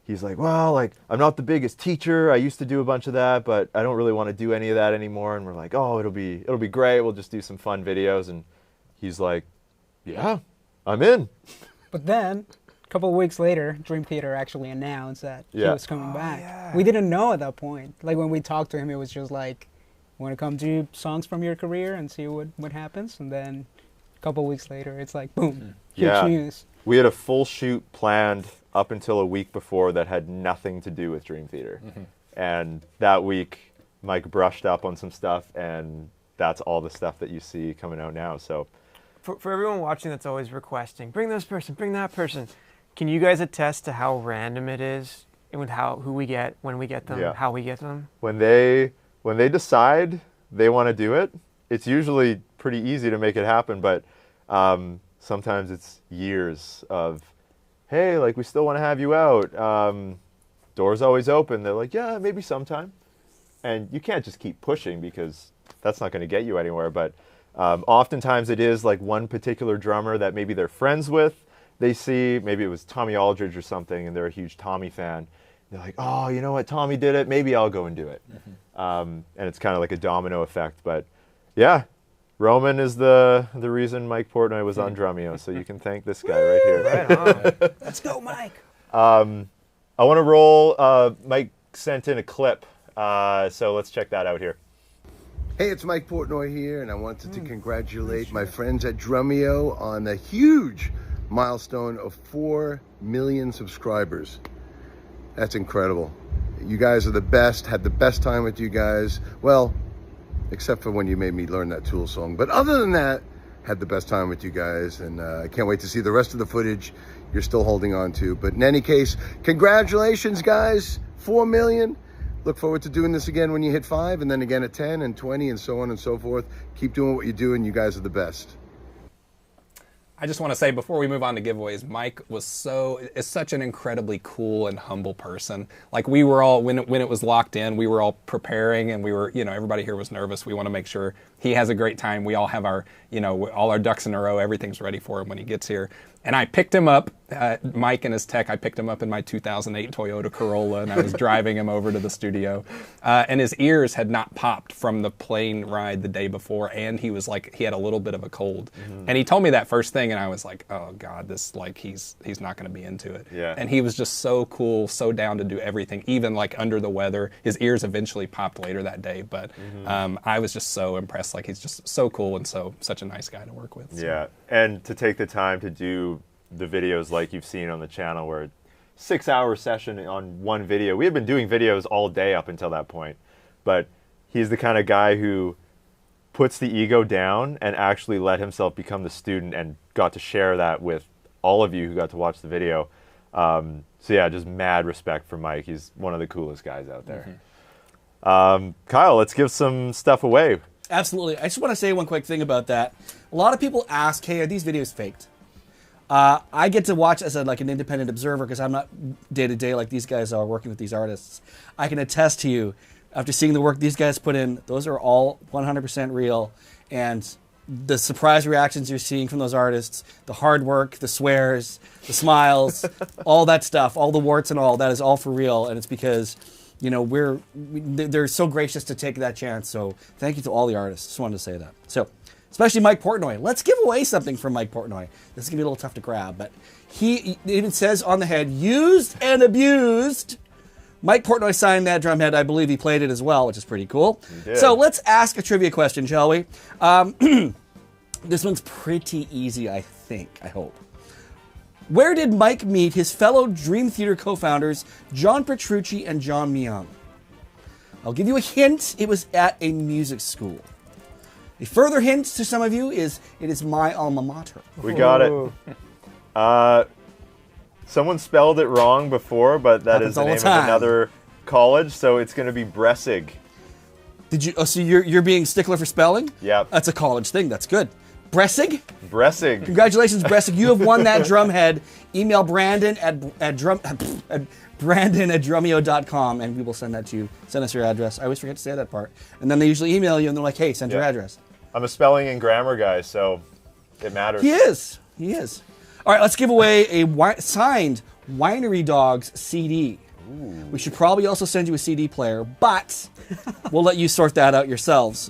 he's like, well, like, I'm not the biggest teacher. I used to do a bunch of that, but I don't really want to do any of that anymore. And we're like, oh, it'll be great. We'll just do some fun videos. And he's like, yeah, I'm in. But then couple of weeks later, Dream Theater actually announced that he Yeah. was coming back. Yeah. We didn't know at that point. Like when we talked to him, it was just like, "Want to come do songs from your career and see what happens?" And then a couple of weeks later, it's like, boom, huge Yeah. news. We had a full shoot planned up until a week before that had nothing to do with Dream Theater. And that week, Mike brushed up on some stuff, and that's all the stuff that you see coming out now. So, For everyone watching that's always requesting, bring this person, bring that person, can you guys attest to how random it is with who we get, when we get them, Yeah. how we get them? when they decide they want to do it, it's usually pretty easy to make it happen. But sometimes it's years of, hey, like, we still want to have you out. Doors always open. They're like, yeah, maybe sometime. And you can't just keep pushing because that's not going to get you anywhere. But oftentimes it is like one particular drummer that maybe they're friends with. They see, maybe it was Tommy Aldridge or something, and they're a huge Tommy fan. They're like, oh, you know what, Tommy did it. Maybe I'll go and do it. And it's kind of like a domino effect. But yeah, Roman is the reason Mike Portnoy was on Drumeo. So you can thank this guy right here. Right on. Let's go, Mike. I want to roll. Mike sent in a clip. So let's check that out here. Hey, it's Mike Portnoy here, and I wanted to congratulate my friends at Drumeo on the huge milestone of 4 million subscribers. That's incredible. You guys are the best. Had the best time with you guys. Well, except for when you made me learn that Tool song. But other than that, had the best time with you guys, and I can't wait to see the rest of the footage you're still holding on to. But in any case, congratulations, guys. 4 million. Look forward to doing this again when you hit 5, and then again at 10 and 20 and so on and so forth. Keep doing what you're doing. You guys are the best. I just want to say before we move on to giveaways, Mike is such an incredibly cool and humble person. Like, we were all, when it was locked in, we were all preparing, and we were, everybody here was nervous. We want to make sure he has a great time. We all have our, all our ducks in a row. Everything's ready for him when he gets here. And I picked him up, Mike and his tech, I picked him up in my 2008 Toyota Corolla, and I was driving him over to the studio. And his ears had not popped from the plane ride the day before, and he was like, he had a little bit of a cold. And he told me that first thing, and I was like, oh God, this, like, he's not going to be into it. Yeah. And he was just so cool, so down to do everything, even like under the weather. His ears eventually popped later that day, but I was just so impressed. Like, he's just so cool and such a nice guy to work with. So. Yeah, and to take the time to do the videos like you've seen on the channel, where 6-hour session on one video. We had been doing videos all day up until that point, but he's the kind of guy who puts the ego down and actually let himself become the student, and got to share that with all of you who got to watch the video. So yeah, just mad respect for Mike. He's one of the coolest guys out there. Kyle, let's give some stuff away. Absolutely. I just want to say one quick thing about that. A lot of people ask, hey, are these videos faked? I get to watch as an independent observer, because I'm not day-to-day like these guys are working with these artists. I can attest to you, after seeing the work these guys put in, those are all 100% real. And the surprise reactions you're seeing from those artists, the hard work, the swears, the smiles, all that stuff, all the warts and all, that is all for real. And it's because, they're so gracious to take that chance. So thank you to all the artists. Just wanted to say that. So, especially Mike Portnoy. Let's give away something from Mike Portnoy. This is going to be a little tough to grab, but it even says on the head, used and abused. Mike Portnoy signed that drum head. I believe he played it as well, which is pretty cool. So let's ask a trivia question, shall we? This one's pretty easy, I think, I hope. Where did Mike meet his fellow Dream Theater co-founders, John Petrucci and John Myung? I'll give you a hint. It was at a music school. A further hint to some of you is it is my alma mater. We got it. Someone spelled it wrong before, but that is the name of another college, so it's going to be Bressig. Did you? Oh, so you're being stickler for spelling? Yep. That's a college thing. That's good. Bressig? Bressig. Congratulations, Bressig. You have won that drum head. Email Brandon at Drumeo.com, and we will send that to you. Send us your address. I always forget to say that part. And then they usually email you, and they're like, hey, send your address. I'm a spelling and grammar guy, so it matters. He is. He is. All right, let's give away a signed Winery Dogs CD. Ooh. We should probably also send you a CD player, but we'll let you sort that out yourselves.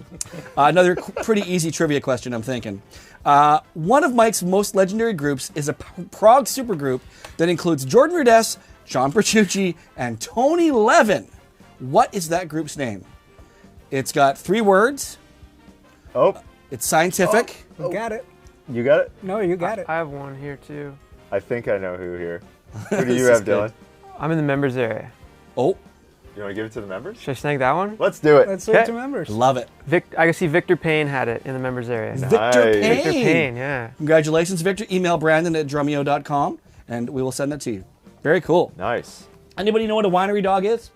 Another pretty easy trivia question, I'm thinking. One of Mike's most legendary groups is a Prague supergroup that includes Jordan Rudess, John Bertucci, and Tony Levin. What is that group's name? It's got 3 words. Oh. It's scientific. You got it. You got it? No, you got it. I have one here too. I think I know who here. Who do you have, Dylan? I'm in the members area. Oh. You want to give it to the members? Should I snag that one? Let's do it. Let's switch to members. Love it. I can see Victor Payne had it in the members area. Victor Payne. Victor Payne, yeah. Congratulations, Victor. Email Brandon at drumeo.com and we will send that to you. Very cool. Nice. Anybody know what a winery dog is?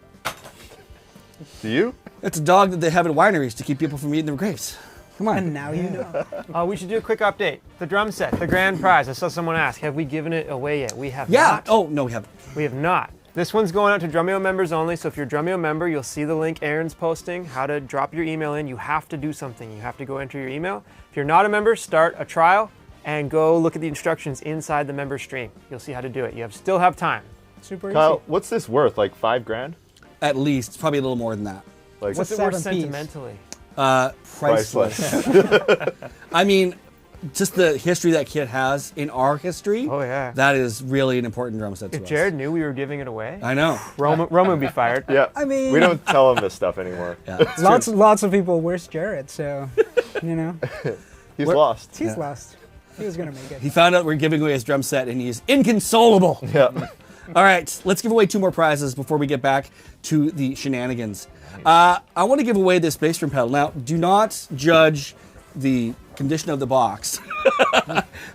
Do you? It's a dog that they have at wineries to keep people from eating their grapes. Come on. And now you know. We should do a quick update. The drum set, the grand prize. I saw someone ask, have we given it away yet? We have not. Oh, no, we haven't. We have not. This one's going out to Drumeo members only, so if you're a Drumeo member, you'll see the link Aaron's posting, how to drop your email in. You have to do something. You have to go enter your email. If you're not a member, start a trial and go look at the instructions inside the member stream. You'll see how to do it. You still have time. Super Kyle, easy. what's this worth? Like $5,000? At least. It's probably a little more than that. Like What's it worth 7 Ps. sentimentally? Priceless. I mean, just the history that kid has in our history. Oh, yeah. That is really an important drum set to If us. Jared knew we were giving it away, I know. Roman would be fired. Yeah. I mean, we don't tell him this stuff anymore. Yeah, it's true. lots of people. Where's Jared? So, you know, He's lost. he's lost. He was gonna make it. He found out we're giving away his drum set and he's inconsolable. Yeah. All right, let's give away 2 more prizes before we get back to the shenanigans. I want to give away this bass drum pedal. Now, do not judge the condition of the box.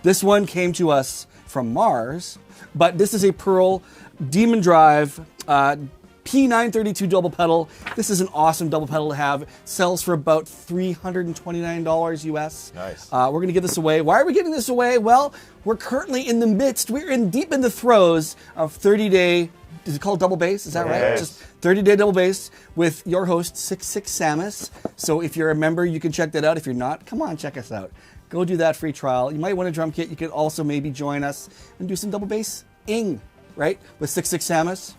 This one came to us from Mars, but this is a Pearl Demon Drive P932 double pedal. This is an awesome double pedal to have. Sells for about $329 US. Nice. We're going to give this away. Why are we giving this away? Well, we're currently in the midst, deep in the throes of 30-day, is it called double bass? Is that right? Yes. Just 30-day double bass with your host, 66 Samus. So if you're a member, you can check that out. If you're not, come on, check us out. Go do that free trial. You might want a drum kit. You could also maybe join us and do some double bass-ing, right? With 66 Samus.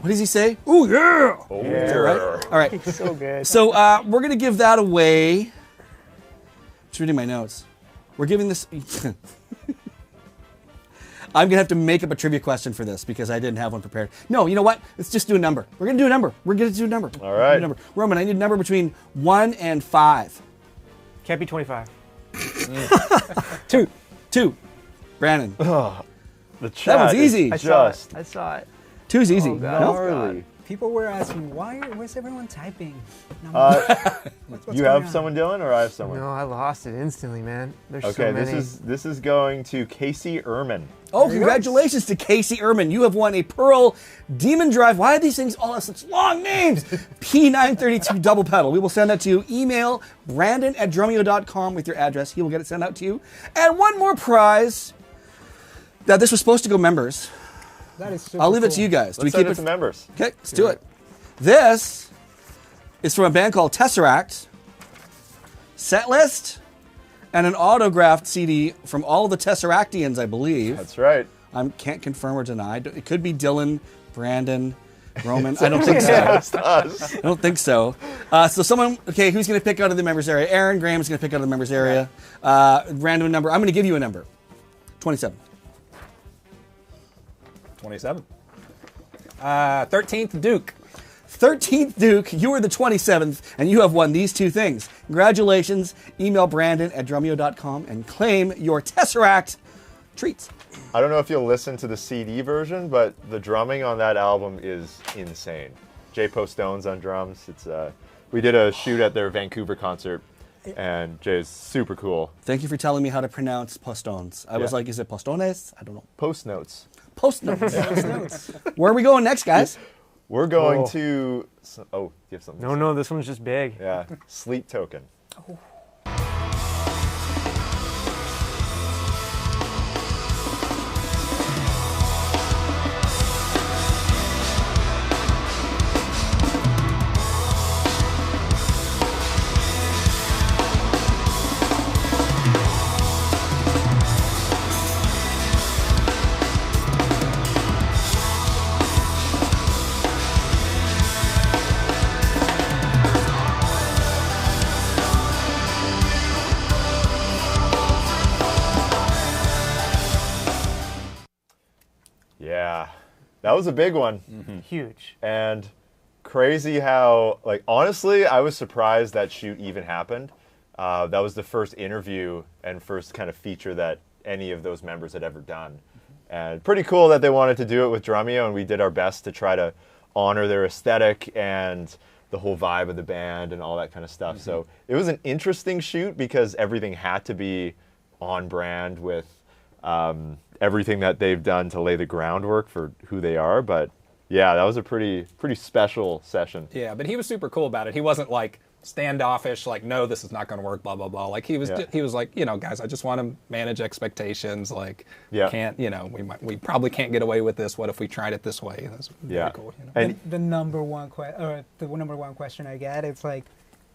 What does he say? Ooh, yeah! Oh, Is that right? All right. So good. So we're going to give that away. Just reading my notes. We're giving this... I'm going to have to make up a trivia question for this because I didn't have one prepared. No, you know what? Let's just do a number. We're going to do a number. We're going to do a number. All right. Roman, I need a number between 1 and 5. Can't be 25. 2. Brandon. The chat one's easy. I saw Just it. I saw it. 2's easy. Oh, God. No? gnarly. People were asking, where's everyone typing? What's You going have on? someone, Dylan, or I have someone? No, I lost it instantly, man. There's Okay, so many. this is going to Casey Ehrman. Oh, congratulations to Casey Ehrman. You have won a Pearl Demon Drive. Why do these things all have such long names? P932 double pedal. We will send that to you. Email Brandon at drumeo.com with your address. He will get it sent out to you. And one more prize. Now, this was supposed to go members. That is super I'll leave it cool. to you guys. Do Let's we send keep it to members. Okay, let's do it. This is from a band called Tesseract. Set list and an autographed CD from all the Tesseractians, I believe. That's right. I can't confirm or deny. It could be Dylan, Brandon, Roman. I don't think so. It's us. I don't think so. So someone, okay, who's going to pick out of the members area? Aaron Graham's going to pick out of the members area. Random number. I'm going to give you a number. 27. 27. 13th Duke. 13th Duke, you are the 27th, and you have won these 2 things. Congratulations. Email Brandon at drumeo.com and claim your Tesseract treats. I don't know if you'll listen to the CD version, but the drumming on that album is insane. Jay Postone's on drums. It's we did a shoot at their Vancouver concert, and Jay's super cool. Thank you for telling me how to pronounce Postones. I was like, is it Postones? I don't know. Post notes. Post notes. Where are we going next, guys? We're going to. Oh, give something. No, this one's just big. Yeah, Sleep Token. Yeah, that was a big one. Huge. And crazy how, like, honestly, I was surprised that shoot even happened. That was the first interview and first kind of feature that any of those members had ever done. And pretty cool that they wanted to do it with Drumeo, and we did our best to try to honor their aesthetic and the whole vibe of the band and all that kind of stuff. So it was an interesting shoot because everything had to be on brand with everything that they've done to lay the groundwork for who they are. But yeah, that was a pretty special session. Yeah, but he was super cool about it. He wasn't like standoffish, like, no, this is not going to work, blah, blah, blah. Like, he was like, you know, guys, I just want to manage expectations. Like, can't, you know, we probably can't get away with this. What if we tried it this way? That's very cool. You know? And the number one question I get, it's like,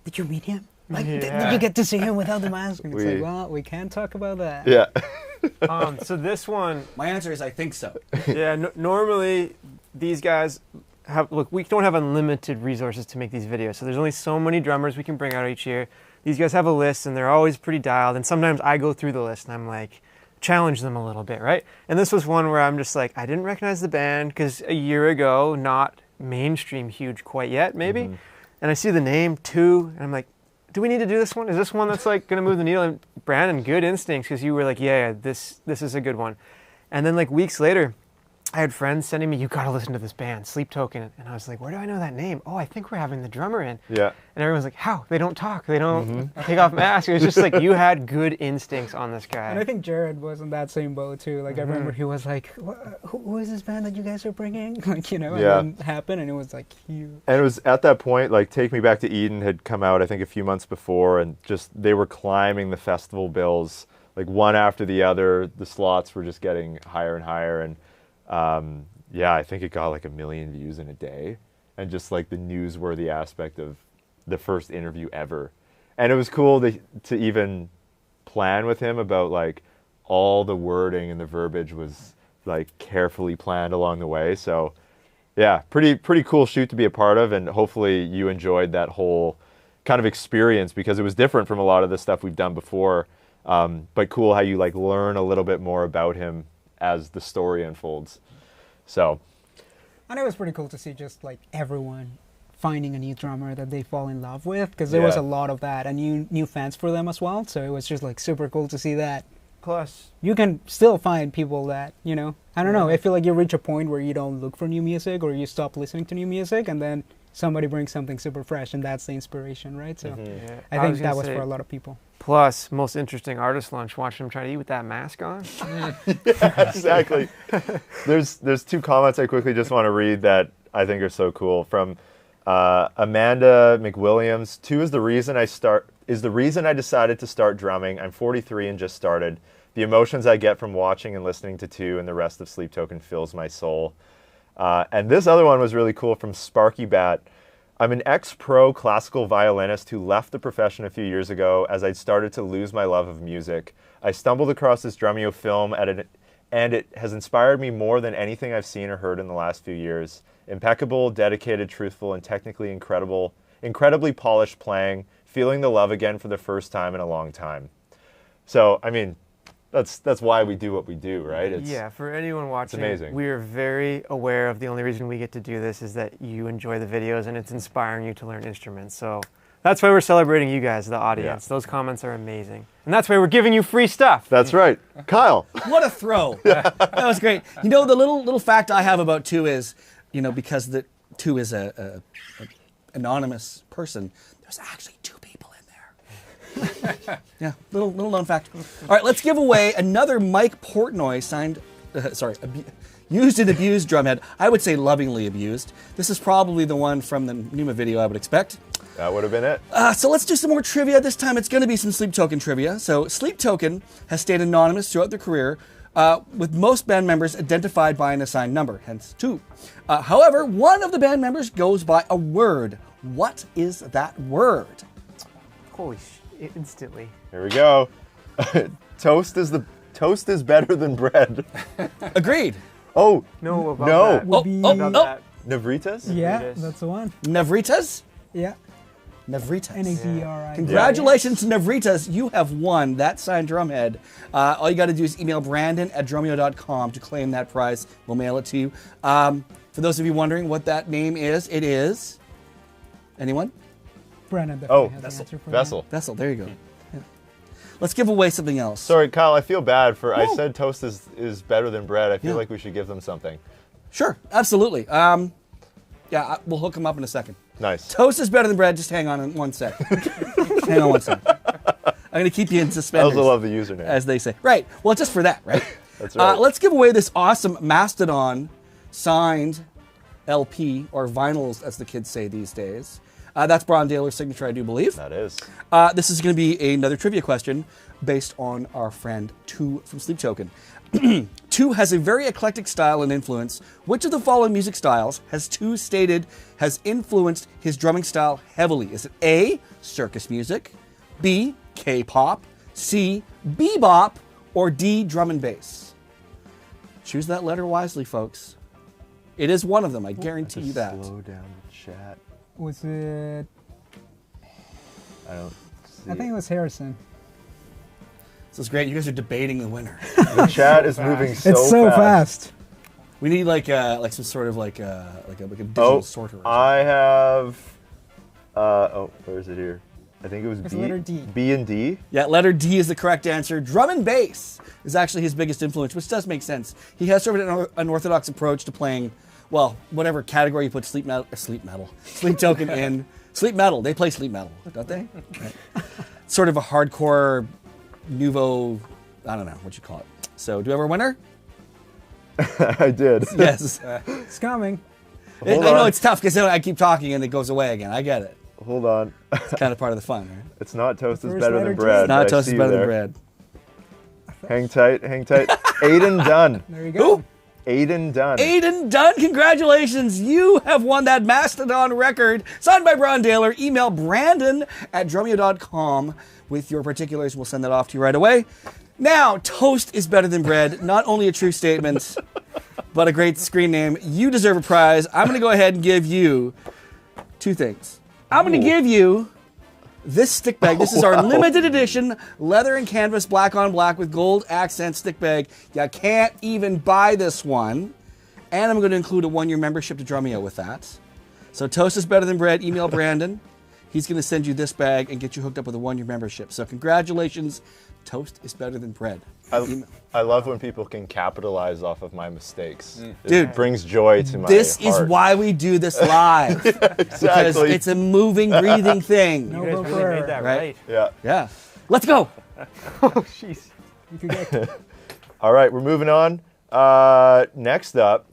did you meet him? Like, did you get to see him without the mask? And it's like, well, we can't talk about that. Yeah. So this one, My answer is I think so. yeah, normally these guys we don't have unlimited resources to make these videos, so there's only so many drummers we can bring out each year. These guys have a list, and they're always pretty dialed, and sometimes I go through the list, and I'm like, challenge them a little bit, right? And this was one where I'm just like, I didn't recognize the band, because a year ago, not mainstream huge quite yet, maybe, and I see the name, 2, and I'm like, do we need to do this one? Is this one that's like going to move the needle? And Brandon, good instincts, because you were like, yeah, this is a good one. And then like weeks later, I had friends sending me, you got to listen to this band, Sleep Token. And I was like, where do I know that name? Oh, I think we're having the drummer in. Yeah. And everyone's like, how? They don't talk. They don't take off masks. It was just like, you had good instincts on this guy. And I think Jared was in that same boat too. Like I remember he was like, who is this band that you guys are bringing? Like, you know, and then it happened and it was like huge. And it was at that point, like Take Me Back to Eden had come out, I think, a few months before, and just they were climbing the festival bills, like one after the other. The slots were just getting higher and higher. And yeah, I think it got like 1 million views in a day, and just like the newsworthy aspect of the first interview ever. And it was cool to even plan with him about like all the wording and the verbiage was like carefully planned along the way. So yeah, pretty cool shoot to be a part of, and hopefully you enjoyed that whole kind of experience because it was different from a lot of the stuff we've done before. But cool how you like learn a little bit more about him as the story unfolds. So, and it was pretty cool to see just like everyone finding a new drummer that they fall in love with, because there was a lot of that, and new fans for them as well. So it was just like super cool to see that. Plus, you can still find people that, you know, I don't know, I feel like you reach a point where you don't look for new music or you stop listening to new music, and then somebody brings something super fresh, and that's the inspiration, right? So I think that was for a lot of people. Plus, most interesting artist lunch, watching him try to eat with that mask on. Yeah, exactly. There's 2 comments I quickly just want to read that I think are so cool. From Amanda McWilliams, 2 is the reason I decided to start drumming. I'm 43 and just started. The emotions I get from watching and listening to 2 and the rest of Sleep Token fills my soul. And this other one was really cool from Sparky Bat. I'm an ex-pro classical violinist who left the profession a few years ago as I'd started to lose my love of music. I stumbled across this Drumeo film and it has inspired me more than anything I've seen or heard in the last few years. Impeccable, dedicated, truthful, and technically incredibly polished playing, feeling the love again for the first time in a long time. So, I mean, that's why we do what we do, right? Yeah, for anyone watching, it's amazing. We are very aware of the only reason we get to do this is that you enjoy the videos and it's inspiring you to learn instruments. So that's why we're celebrating you guys, the audience. Those comments are amazing. And that's why we're giving you free stuff. That's right. Kyle. What a throw. That was great. You know, the little fact I have about 2 is, you know, because the 2 is a anonymous person, there's actually 2 people in there. Yeah, little known fact. All right, let's give away another Mike Portnoy signed, used and abused drumhead. I would say lovingly abused. This is probably the one from the Numa video, I would expect. That would have been it. So let's do some more trivia. This time it's going to be some Sleep Token trivia. So Sleep Token has stayed anonymous throughout their career, with most band members identified by an assigned number, hence 2. However, one of the band members goes by a word. What is that word? Holy shit, instantly. Here we go. Toast is better than bread. Agreed. Oh, no. Above no. That. Above that. Navritas? Yeah, that's the one. Navritas? Yeah. Nevritas. N-A-V-R-I. Congratulations, Nevritas. You have won that signed drum head. All you got to do is email Brandon@drumeo.com to claim that prize. We'll mail it to you. For those of you wondering what that name is, it is... Anyone? Brandon definitely has an Vessel. answer for Vessel. Vessel, there you go. Yeah. Let's give away something else. Sorry, Kyle, I feel bad for... I said toast is better than bread. I feel like we should give them something. Sure, absolutely. We'll hook them up in a second. Nice. Toast is better than bread. Just hang on 1 sec. Hang on 1 sec. I'm going to keep you in I suspenders. also love the username. As they say. Right. Well, just for that, right? That's right. Let's give away this awesome Mastodon signed LP, or vinyls, as the kids say these days. That's Brian Daler's signature, I do believe. That is. This is going to be another trivia question based on our friend Tu from Sleep Token. Tu has a very eclectic style and influence. Which of the following music styles has Tu stated has influenced his drumming style heavily? Is it A, circus music, B, K-pop, C, bebop, or D, drum and bass? Choose that letter wisely, folks. It is one of them, I guarantee you that. Slow down the chat. Was it? I don't see I think it was Harrison. This is great. You guys are debating the winner. The chat is moving so It's so fast. We need like some sort of like a digital sorter. Or I have... where is it here? I think it was It's B. letter D. B and D. Yeah, letter D is the correct answer. Drum and bass is actually his biggest influence, which does make sense. He has sort of an unorthodox approach to playing, well, whatever category you put sleep token in. Sleep metal. They play sleep metal, don't they? Right. Sort of a hardcore, nouveau, I don't know what you call it. So, do we have our winner? I did. Yes. It's coming. I know it's tough because I keep talking and it goes away again. I get it. Hold on. It's kind of part of the fun, right? It's not toast is First better letter than D. bread. Not I toast see is you better than there. bread. Hang tight, hang tight. Aiden Dunn. There you go. Who? Aiden Dunn. Aiden Dunn, congratulations. You have won that Mastodon record signed by Brian Daler. Email Brandon@drumeo.com with your particulars. We'll send that off to you right away. Now, toast is better than bread. Not only a true statement, but a great screen name. You deserve a prize. I'm going to go ahead and give you two things. I'm going to give you this stick bag. This is our limited edition leather and canvas black on black with gold accent stick bag. You can't even buy this one. And I'm going to include a 1-year membership to Drumeo with that. So toast is better than bread. Email Brandon. He's going to send you this bag and get you hooked up with a 1-year membership. So congratulations. Toast is better than bread. I love when people can capitalize off of my mistakes. Dude, It brings joy to my This heart. is why we do this live. Because Exactly. it's a moving, breathing thing. No You guys room really for made that right? right. Yeah. Yeah. Let's go. Oh, jeez. You could get All right, we're moving on. Next up,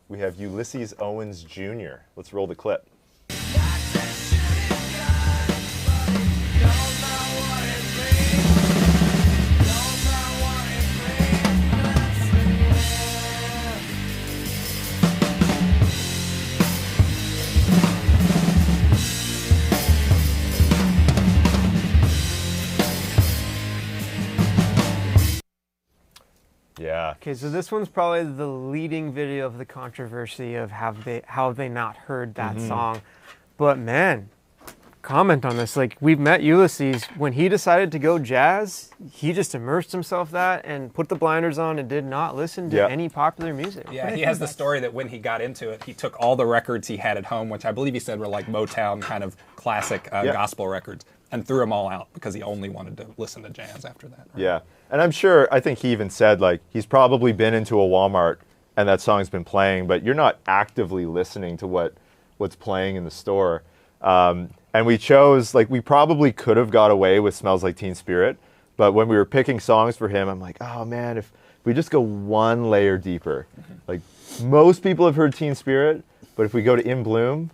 we have Ulysses Owens Jr. Let's roll the clip. Yeah. Okay, so this one's probably the leading video of the controversy of how they not heard that song. But man, comment on this. Like, we've met Ulysses. When he decided to go jazz, he just immersed himself that and put the blinders on and did not listen to any popular music. Yeah, he has the story that when he got into it, he took all the records he had at home, which I believe he said were like Motown kind of classic gospel records, and threw them all out because he only wanted to listen to jazz after that. Yeah. And I'm sure, I think he even said, like, he's probably been into a Walmart and that song's been playing, but you're not actively listening to what's playing in the store. And we chose, like, we probably could have got away with Smells Like Teen Spirit, but when we were picking songs for him, I'm like, oh man, if we just go one layer deeper. Like, most people have heard Teen Spirit, but if we go to In Bloom,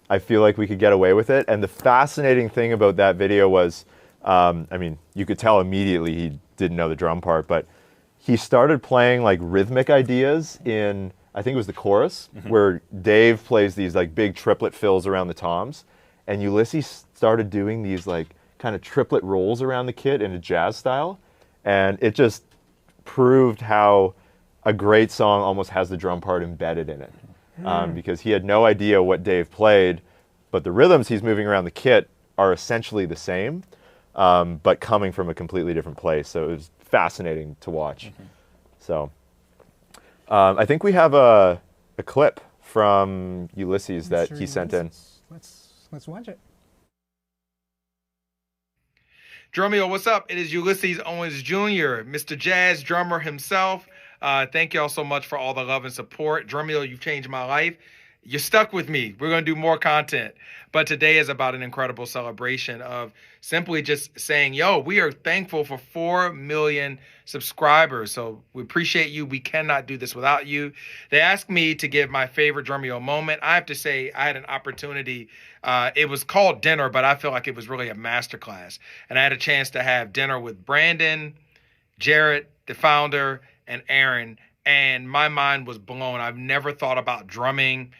I feel like we could get away with it. And the fascinating thing about that video was, I mean, you could tell immediately he didn't know the drum part, but he started playing like rhythmic ideas in, I think it was the chorus, where Dave plays these like big triplet fills around the toms, and Ulysses started doing these like kind of triplet rolls around the kit in a jazz style, and it just proved how a great song almost has the drum part embedded in it, because he had no idea what Dave played, but the rhythms he's moving around the kit are essentially the same, but coming from a completely different place. So it was fascinating to watch. So I think we have a clip from Ulysses that he sent in. Let's watch it. Drumeo, what's up? It is Ulysses Owens Jr., Mr. Jazz drummer himself. Thank y'all so much for all the love and support. Drumeo, you've changed my life. You're stuck with me. We're going to do more content. But today is about an incredible celebration of simply just saying, yo, we are thankful for 4 million subscribers. So we appreciate you. We cannot do this without you. They asked me to give my favorite Drumeo moment. I have to say I had an opportunity. It was called dinner, but I feel like it was really a masterclass. And I had a chance to have dinner with Brandon, Jarrett, the founder, and Aaron. And my mind was blown. I've never thought about drumming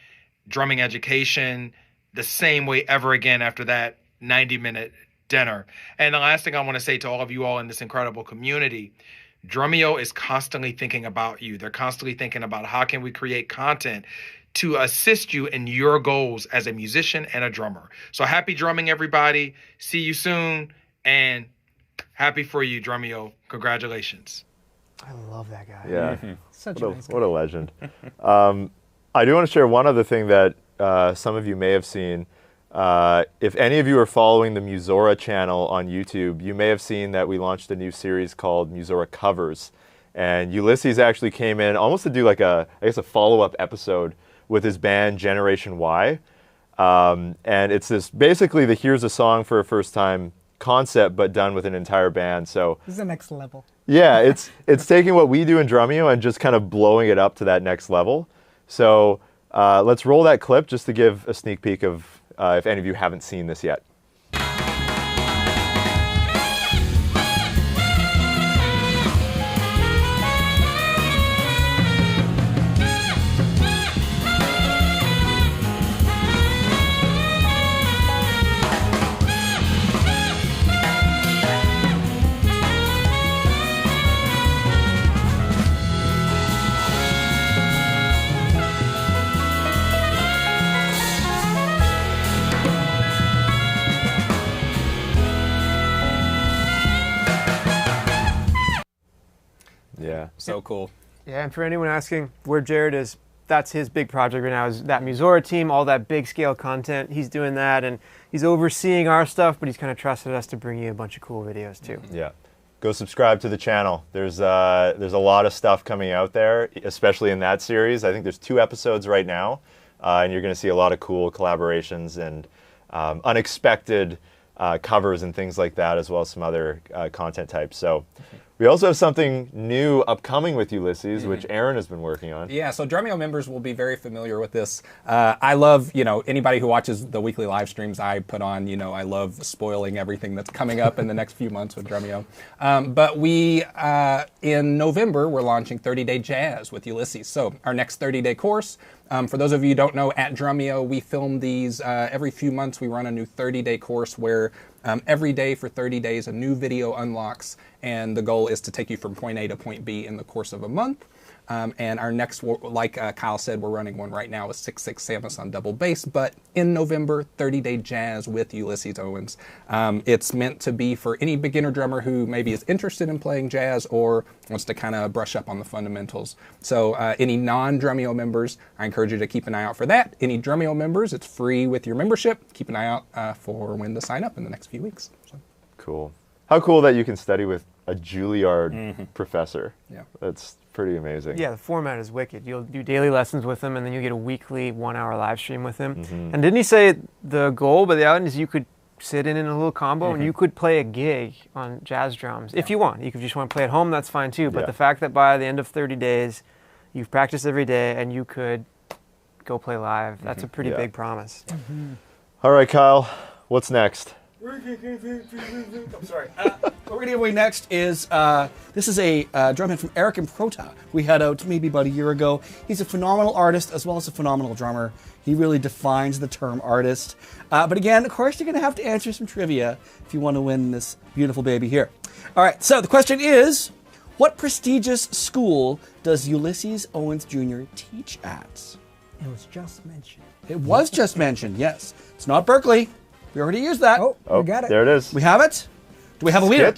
education the same way ever again after that 90-minute dinner. And the last thing I want to say to all of you all in this incredible community, Drumeo is constantly thinking about you. They're constantly thinking about how can we create content to assist you in your goals as a musician and a drummer. So happy drumming, everybody. See you soon. And happy for you, Drumeo. Congratulations. I love that guy. Yeah, Such a nice guy. what a legend. I do want to share one other thing that some of you may have seen. If any of you are following the Musora channel on YouTube, you may have seen that we launched a new series called Musora Covers. And Ulysses actually came in almost to do like a follow-up episode with his band Generation Y. And it's this basically the here's a song for a first time concept, but done with an entire band. So This is the next level. yeah, it's taking what we do in Drumeo and just kind of blowing it up to that next level. So let's roll that clip just to give a sneak peek of if any of you haven't seen this yet. Yeah. So cool. Yeah, and for anyone asking where Jared is, that's his big project right now, is that Musora team, all that big scale content. He's doing that, and he's overseeing our stuff, but he's kind of trusted us to bring you a bunch of cool videos too. Yeah. Go subscribe to the channel. There's a lot of stuff coming out there, especially in that series. I think there's 2 episodes right now, and you're going to see a lot of cool collaborations and unexpected covers and things like that, as well as some other content types. So we also have something new upcoming with Ulysses, which Aaron has been working on. Yeah, so Drumeo members will be very familiar with this. I love, anybody who watches the weekly live streams I put on, I love spoiling everything that's coming up in the next few months with Drumeo. But we, in November, we're launching 30-Day Jazz with Ulysses. So our next 30-day course, for those of you who don't know, at Drumeo, we film these every few months. We run a new 30-day course where every day for 30 days, a new video unlocks, and the goal is to take you from point A to point B in the course of a month. And our next, like Kyle said, we're running one right now with 6/6 Samus on double bass, but in November, 30-Day Jazz with Ulysses Owens. It's meant to be for any beginner drummer who maybe is interested in playing jazz or wants to kind of brush up on the fundamentals. So any non-Drumeo members, I encourage you to keep an eye out for that. Any Drumeo members, it's free with your membership. Keep an eye out for when to sign up in the next few weeks. So. Cool. How cool that you can study with a Juilliard professor. Yeah. That's pretty amazing. Yeah, the format is wicked. You'll do daily lessons with him, and then you get a weekly 1-hour live stream with him. And didn't he say the goal by the out is you could sit in a little combo and you could play a gig on jazz drums if you want. You could just want to play at home, that's fine too. But the fact that by the end of 30 days, you've practiced every day and you could go play live, that's a pretty big promise. All right, Kyle, what's next? I'm sorry. What we're going to give away next is, this is a drumhead from Eric and Prota. We had out maybe about a year ago. He's a phenomenal artist as well as a phenomenal drummer. He really defines the term artist. But again, of course, you're going to have to answer some trivia if you want to win this beautiful baby here. All right, so the question is, what prestigious school does Ulysses Owens Jr. teach at? It was just mentioned. It was just mentioned, yes. It's not Berkeley. We already used that. Oh, we got it. There it is. We have it. Do we have a leader?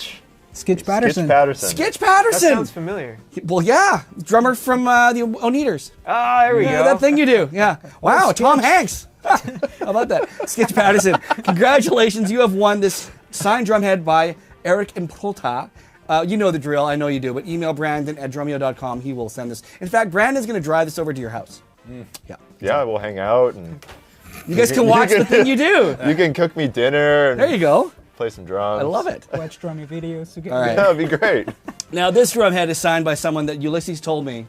Skitch Patterson. Skitch Patterson. Skitch Patterson. That sounds familiar. Well, yeah, drummer from the Oneaters. Ah, there we go. That thing you do. Yeah. Wow, Tom Hanks. How about that? Skitch Patterson. Congratulations, you have won this signed drum head by Eric Improta. You know the drill. I know you do. But email Brandon at drumeo.com. He will send this. In fact, Brandon's going to drive this over to your house. Yeah. Yeah, we'll hang out and you guys can watch the thing you do. You can cook me dinner. And there you go. Play some drums. I love it. Watch drumming videos together. All right. That would be great. Now, this drum head is signed by someone that Ulysses told me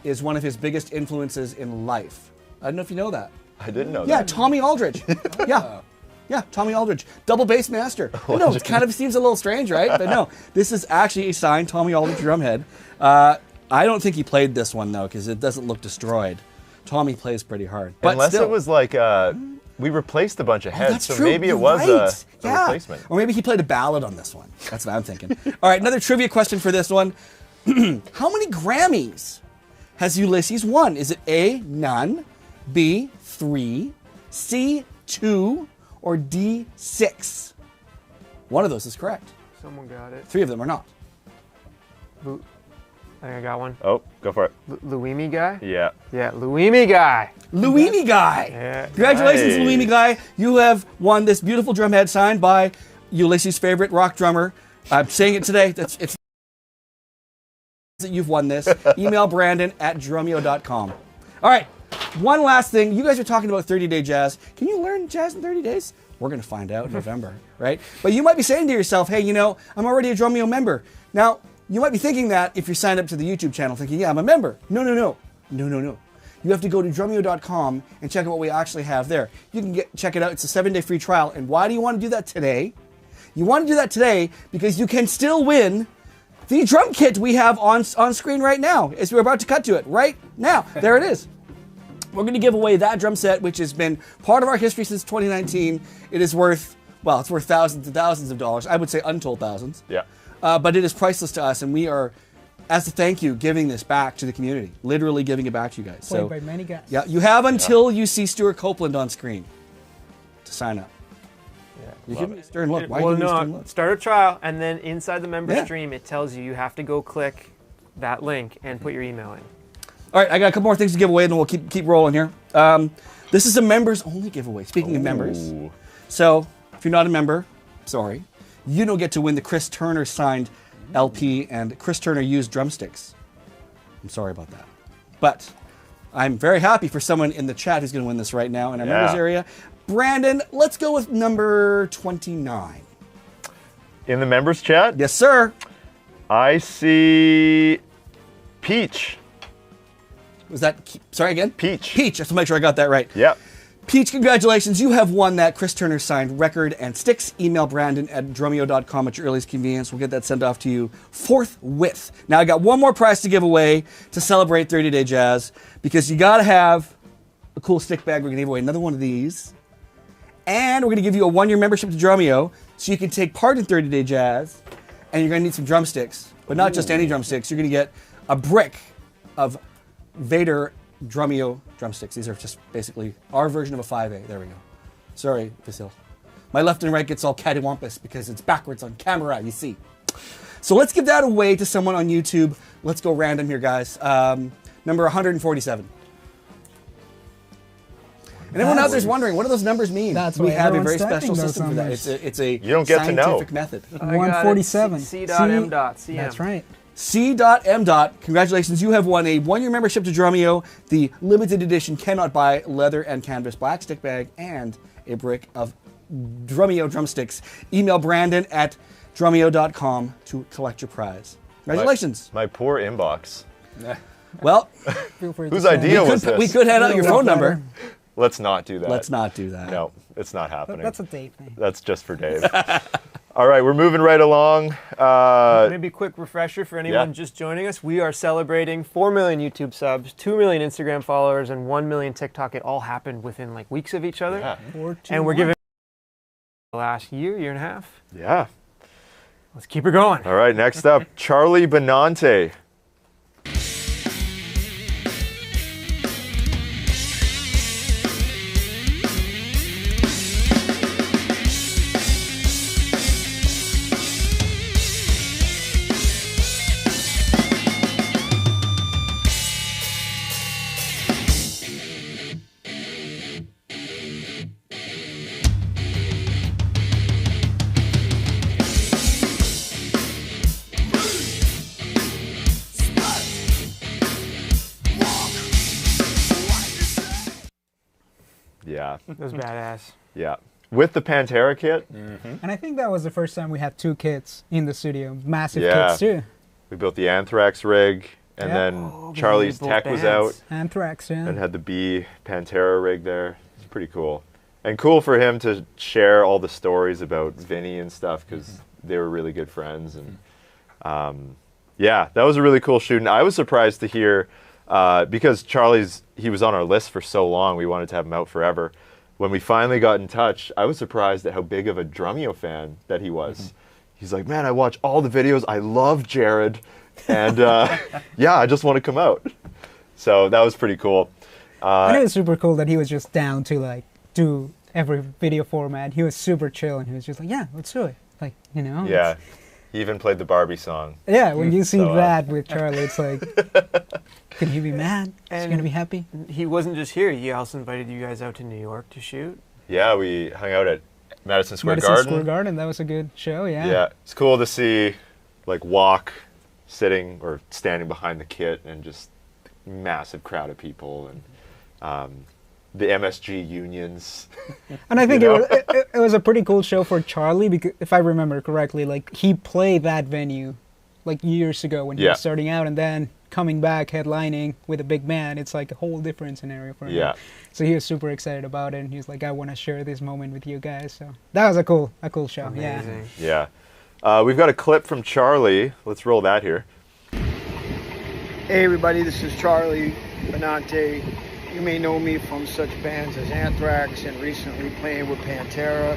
is one of his biggest influences in life. I don't know if you know that. I didn't know Yeah, that. Tommy Aldridge. Yeah, Tommy Aldridge. Double bass master. I know, it kind of seems a little strange, right? But no, this is actually a signed Tommy Aldridge drum head. I don't think he played this one, though, because it doesn't look destroyed. Tommy plays pretty hard. But Unless still. it was like, we replaced a bunch of heads, That's so true. maybe You're it was right. a replacement. Or maybe he played a ballad on this one. That's what I'm thinking. All right, another trivia question for this one. How many Grammys has Ulysses won? Is it A, none, B, 3, C, 2, or D, 6? One of those is correct. Someone got it. 3 of them are not. I think I got one. Oh, go for it. Luimi guy? Yeah. Yeah, Luimi guy. Luimi Guy. Yeah. Congratulations, Nice. Luimi Guy. You have won this beautiful drum head signed by Ulysses' favorite rock drummer. I'm saying it today. It's that you've won this. Email Brandon at drumeo.com. All right, one last thing. You guys are talking about 30-day jazz. Can you learn jazz in 30 days? We're going to find out in November, right? But you might be saying to yourself, hey, I'm already a Drumeo member. Now, you might be thinking that if you're signed up to the YouTube channel, thinking, yeah, I'm a member. No. You have to go to drumeo.com and check out what we actually have there. You can check it out. It's a 7-day free trial. And why do you want to do that today? You want to do that today because you can still win the drum kit we have on screen right now, as we're about to cut to it right now. There it is. We're going to give away that drum set, which has been part of our history since 2019. It is worth, well, it's worth thousands and thousands of dollars. I would say untold thousands. Yeah. But it is priceless to us, and we are, as a thank you, giving this back to the community. Literally giving it back to you guys. Played by many guys. Yeah, you have until you see Stuart Copeland on screen to sign up. You give me a stern look. Why are you giving me a stern look? Start a trial, and then inside the member Yeah. stream, it tells you have to go click that link and put your email in. All right, I got a couple more things to give away, and then we'll keep rolling here. This is a members-only giveaway. Speaking of members, so if you're not a member, sorry, you don't get to win the Chris Turner signed LP and Chris Turner used drumsticks. I'm sorry about that, but I'm very happy for someone in the chat who's going to win this right now in our members area. Brandon, let's go with number 29. In the members chat? Yes, sir. I see Peach. Was that, sorry again? Peach. Peach, just to make sure I got that right. Yep. Peach, congratulations. You have won that Chris Turner signed record and sticks. Email Brandon at drumeo.com at your earliest convenience. We'll get that sent off to you forthwith. Now, I got one more prize to give away to celebrate 30-day jazz because you got to have a cool stick bag. We're going to give away another one of these. And we're going to give you a 1-year membership to Drumeo so you can take part in 30-day jazz. And you're going to need some drumsticks, but not just any drumsticks. You're going to get a brick of Vader Drumeo drumsticks. These are just basically our version of a 5A. There we go. Sorry, Vasil. My left and right gets all cattywampus because it's backwards on camera, you see. So let's give that away to someone on YouTube. Let's go random here, guys. Number 147. And everyone out there's wondering, what do those numbers mean? That's we why have a everyone's very typing special those system for that. numbers. It's a You don't get to know. scientific method. 147. C.M. That's right. C.M. Congratulations, you have won a 1-year membership to Drumeo, the limited edition cannot buy leather and canvas black stick bag, and a brick of Drumeo drumsticks. Email Brandon at drumeo.com to collect your prize. Congratulations. My poor inbox. Well, Feel free Whose to send. idea was this? we could hand out your phone number. Let's not do that. Let's not do that. No, it's not happening. That's a Dave thing. That's just for Dave. All right, we're moving right along. Maybe a quick refresher for anyone just joining us. We are celebrating 4 million YouTube subs, 2 million Instagram followers, and 1 million TikTok. It all happened within like weeks of each other. Yeah. 4, 2, And we're 1. giving the last year and a half. Yeah. Let's keep her going. All right, next up, Charlie Benante. Yeah. It was badass. Yeah. With the Pantera kit. And I think that was the first time we had 2 kits in the studio. Massive Yeah. kits too. We built the Anthrax rig, and Yeah. then Oh, we Charlie's made both tech was bands. out Anthrax, yeah. and had the B Pantera rig there. It's pretty cool. And cool for him to share all the stories about Vinny and stuff, because they were really good friends. And yeah, that was a really cool shoot. And I was surprised to hear, because he was on our list for so long, we wanted to have him out forever. When we finally got in touch, I was surprised at how big of a Drumeo fan that he was. He's like, man, I watch all the videos. I love Jared. And yeah, I just want to come out. So that was pretty cool. And it was super cool that he was just down to like do every video format. He was super chill and he was just like, yeah, let's do it. Like, you know? Yeah. He even played the Barbie song. Yeah, when you see So, that with Charlie, it's like, can he be mad? Is he And going to be happy? He wasn't just here. He also invited you guys out to New York to shoot. Yeah, we hung out at Madison Square Madison Garden. Square Garden, that was a good show, yeah. Yeah, it's cool to see, like, Walk sitting or standing behind the kit and just massive crowd of people, and the MSG unions. And I think You know? it was a pretty cool show for Charlie, because if I remember correctly, like he played that venue like years ago when he was starting out, and then coming back headlining with a big band, it's like a whole different scenario for him. Yeah. So he was super excited about it, and he was like, I want to share this moment with you guys. So that was a cool show. Amazing. Yeah. We've got a clip from Charlie. Let's roll that here. Hey everybody, this is Charlie Benante. You may know me from such bands as Anthrax and recently playing with Pantera.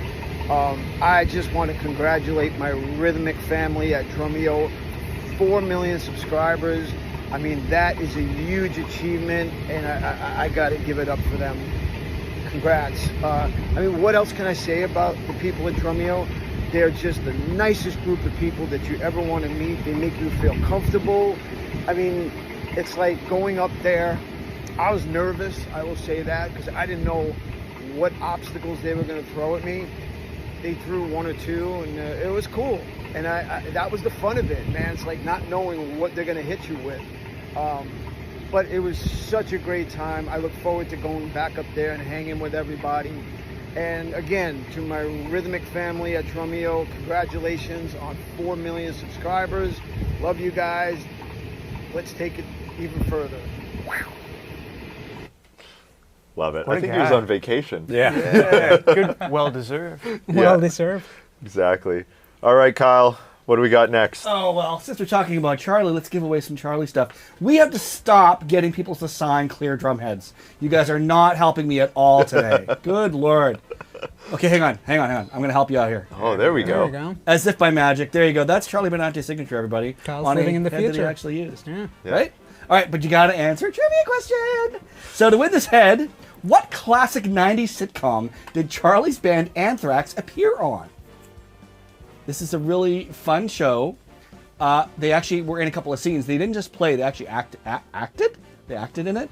I just want to congratulate my rhythmic family at Drumeo. 4 million subscribers. I mean, that is a huge achievement, and I got to give it up for them. Congrats. I mean, what else can I say about the people at Drumeo? They're just the nicest group of people that you ever want to meet. They make you feel comfortable. I mean, it's like going up there. I was nervous, I will say that, because I didn't know what obstacles they were going to throw at me. They threw 1 or 2, and it was cool. And that was the fun of it, man. It's like not knowing what they're going to hit you with. But it was such a great time. I look forward to going back up there and hanging with everybody. And again, to my rhythmic family at Drumeo, congratulations on 4 million subscribers. Love you guys. Let's take it even further. Love it. What I a think guy. he was on vacation. Yeah. Good. Well deserved. Well deserved. Exactly. All right, Kyle. What do we got next? Oh, well, since we're talking about Charlie, let's give away some Charlie stuff. We have to stop getting people to sign clear drum heads. You guys are not helping me at all today. Good Lord. Okay, hang on. I'm going to help you out here. Oh, there we There we go. go. As if by magic. There you go. That's Charlie Benante's signature, everybody. Kyle's on a living in the head that he future. actually used. Yeah. Right? All right, but you got to answer a trivia question. So to win this head, what classic 90s sitcom did Charlie's band Anthrax appear on? This is a really fun show. They actually were in a couple of scenes. They didn't just play, they actually acted. They acted in it.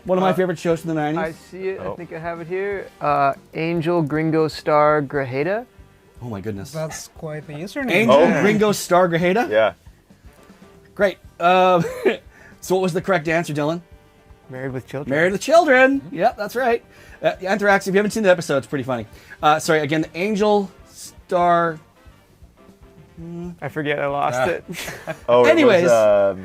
One of my favorite shows from the 90s. I see it. Oh. I think I have it here. Angel Gringo Star Grajeda. Oh my goodness. That's quite the username. Angel Oh. Ringo Starr Grajeda? Yeah. Great. So what was the correct answer, Dylan? Married with Children. Married with Children. Yep, that's right. Anthrax, if you haven't seen the episode, it's pretty funny. Sorry, again, the Angel Star... I forget. I lost it. Oh, Anyways. it was,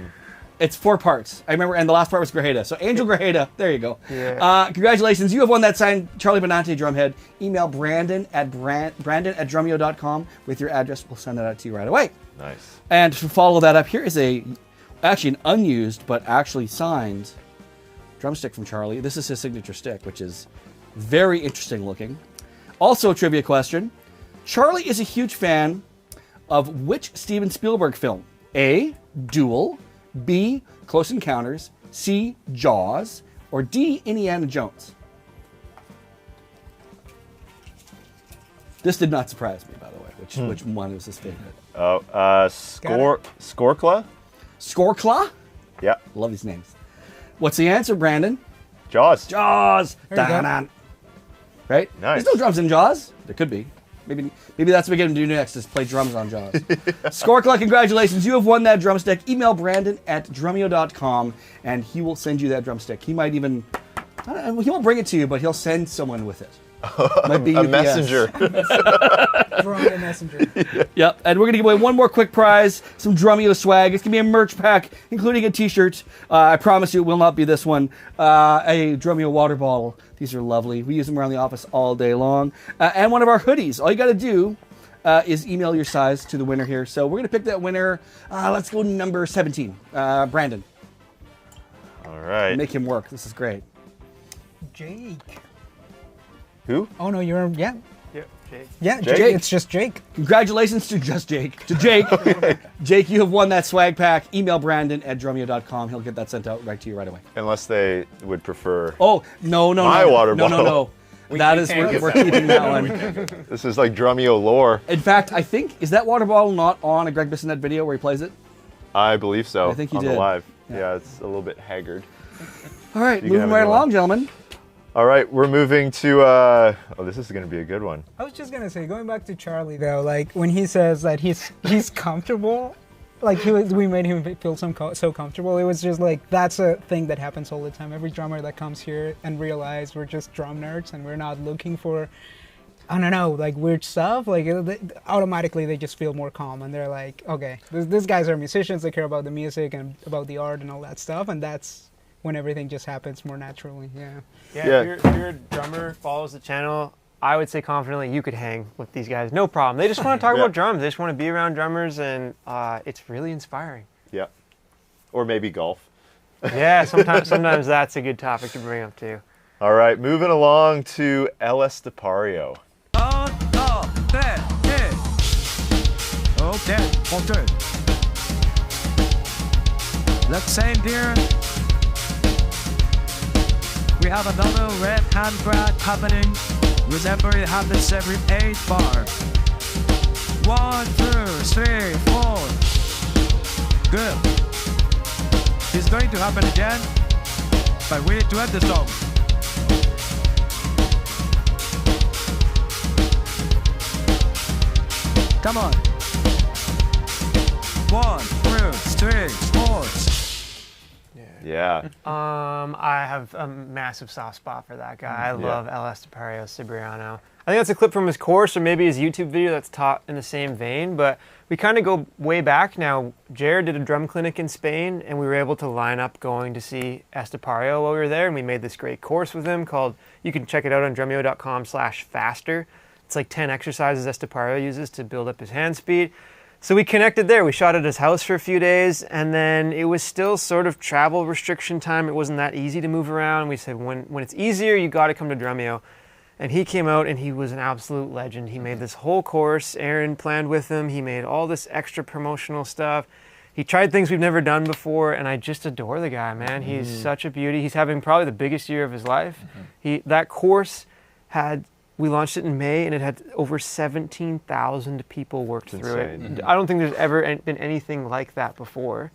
It's 4 parts. I remember, and the last part was Grajeda. So Angel Grajeda, there you go. Yeah. Congratulations, you have won that signed Charlie Benante drumhead. Email Brandon at drumeo.com with your address. We'll send that out to you right away. nice. And to follow that up, here is actually an unused but actually signed drumstick from Charlie. This is his signature stick, which is very interesting looking. Also a trivia question. Charlie is a huge fan of which Steven Spielberg film? A, Duel, B, Close Encounters, C, Jaws, or D, Indiana Jones? This did not surprise me, by the way, which one was his favorite. Oh, Skorkla? Skorkla? Yeah. Love these names. What's the answer, Brandon? Jaws. Jaws! There you go. Dun-dun. Right? Nice. There's no drums in Jaws. There could be. Maybe that's what we get him to do next, is play drums on Jaws. Skorkla, congratulations. You have won that drumstick. Email Brandon at drumeo.com, and he will send you that drumstick. He might even He won't bring it to you, but he'll send someone with it. Might be a UPS. messenger. Drumeo messenger. Yep, and we're going to give away one more quick prize, some Drumeo swag. It's going to be a merch pack, including a t-shirt. I promise you it will not be this one. A Drumeo water bottle. These are lovely. We use them around the office all day long. And one of our hoodies. All you got to do is email your size to the winner here. So we're going to pick that winner. Let's go number 17, Brandon. All right. Make him work. This is great. Jake. Who? Oh no, you're yeah. Yep, Jake. Yeah, Jake. It's just Jake. Congratulations to just Jake. To Jake. Jake, you have won that swag pack. Email Brandon at drumeo.com. He'll get that sent out right to you right away. Unless they would prefer. Oh, no. My water bottle. No. We're keeping that one. This is like Drumeo lore. In fact, I think, is that water bottle not on a Greg Bissonette video where he plays it? I believe so. I think he on did. The live. Yeah. Yeah, it's a little bit haggard. All right, You can moving have a right new one. along, gentlemen. All right, we're moving to. Oh, this is going to be a good one. I was just gonna say, going back to Charlie though, like when he says that he's comfortable, like we made him feel so comfortable. It was just like that's a thing that happens all the time. Every drummer that comes here and realize we're just drum nerds and we're not looking for, I don't know, like weird stuff. Like automatically they just feel more calm and they're like, okay, these guys are musicians. They care about the music and about the art and all that stuff, and that's when everything just happens more naturally. Yeah. If you're a drummer, follows the channel, I would say confidently you could hang with these guys, no problem. They just want to talk about drums. They just want to be around drummers, and it's really inspiring. Yeah. Or maybe golf. Yeah, sometimes that's a good topic to bring up too. All right, moving along to El Estepario. Okay. Let's say here we have another red hand grab happening with every hand that's every 8 bar. 1, 2, 3, 4. Good. It's going to happen again, but we need to end the song. Come on. 1, 2, 3, 4. Yeah. I have a massive soft spot for that guy. I love El Estepario Cibriano. I think that's a clip from his course or maybe his YouTube video that's taught in the same vein, but we kind of go way back now. Jared did a drum clinic in Spain, and we were able to line up going to see Estepario while we were there, and we made this great course with him called, you can check it out on drumeo.com/faster. It's like 10 exercises Estepario uses to build up his hand speed. So we connected there. We shot at his house for a few days, and then it was still sort of travel restriction time. It wasn't that easy to move around. We said, when it's easier, you got to come to Drumeo. And he came out, and he was an absolute legend. He made this whole course. Aaron planned with him. He made all this extra promotional stuff. He tried things we've never done before, and I just adore the guy, man. He's such a beauty. He's having probably the biggest year of his life. That course we launched it in May, and it had over 17,000 people worked through it. I don't think there's ever been anything like that before.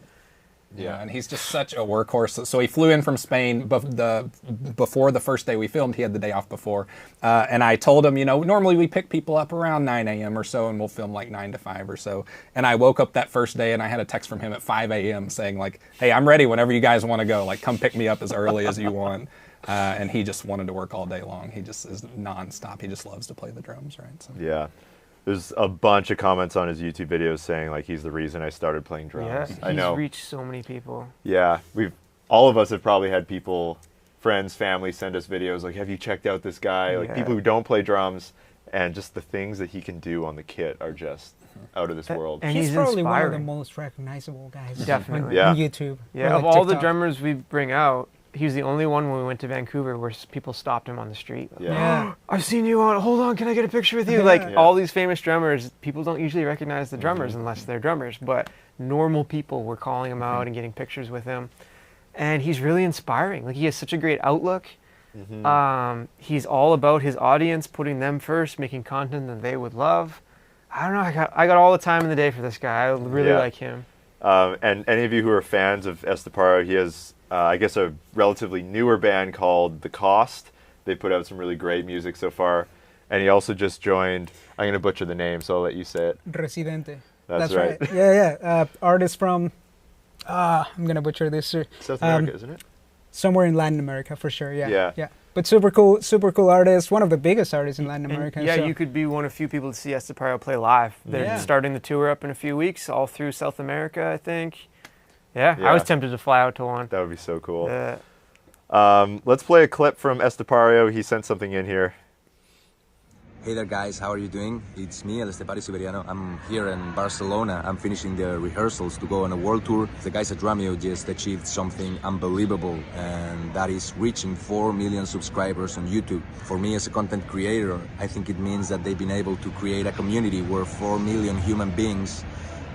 Yeah, and he's just such a workhorse. So he flew in from Spain before the first day we filmed. He had the day off before. And I told him, normally we pick people up around 9 a.m. or so, and we'll film like 9 to 5 or so. And I woke up that first day, and I had a text from him at 5 a.m. saying, like, hey, I'm ready whenever you guys want to go. Like, come pick me up as early as you want. And he just wanted to work all day long. He just is nonstop. He just loves to play the drums, right? So. Yeah. There's a bunch of comments on his YouTube videos saying like he's the reason I started playing drums. Yeah, I know. He's reached so many people. Yeah, all of us have probably had people, friends, family send us videos like, have you checked out this guy? Like people who don't play drums, and just the things that he can do on the kit are just out of this world. And he's probably one of the most recognizable guys Definitely. on YouTube. Yeah, of all the drummers we bring out, he was the only one when we went to Vancouver where people stopped him on the street. Yeah. I've seen you on, hold on, can I get a picture with you? All these famous drummers, people don't usually recognize the drummers unless they're drummers, but normal people were calling him out and getting pictures with him. And he's really inspiring. Like, he has such a great outlook. He's all about his audience, putting them first, making content that they would love. I don't know, I got all the time in the day for this guy. I really like him. And any of you who are fans of Estepario, he has, I guess, a relatively newer band called The Cost. They put out some really great music so far. And he also just joined, I'm going to butcher the name, so I'll let you say it. Residente. That's right. Yeah. Artist from, I'm going to butcher this. South America, isn't it? Somewhere in Latin America for sure. Yeah. Yeah. But super cool artist, one of the biggest artists in Latin America. Yeah, so. you could be one of few people to see Estepario play live. They're starting the tour up in a few weeks, all through South America, I think. Yeah, I was tempted to fly out to one. That would be so cool. Yeah. Let's play a clip from Estepario. He sent something in here. Hey there guys, how are you doing? It's me, El Estepario Siberiano. I'm here in Barcelona. I'm finishing the rehearsals to go on a world tour. The guys at Drumeo just achieved something unbelievable, and that is reaching 4 million subscribers on YouTube. For me as a content creator, I think it means that they've been able to create a community where 4 million human beings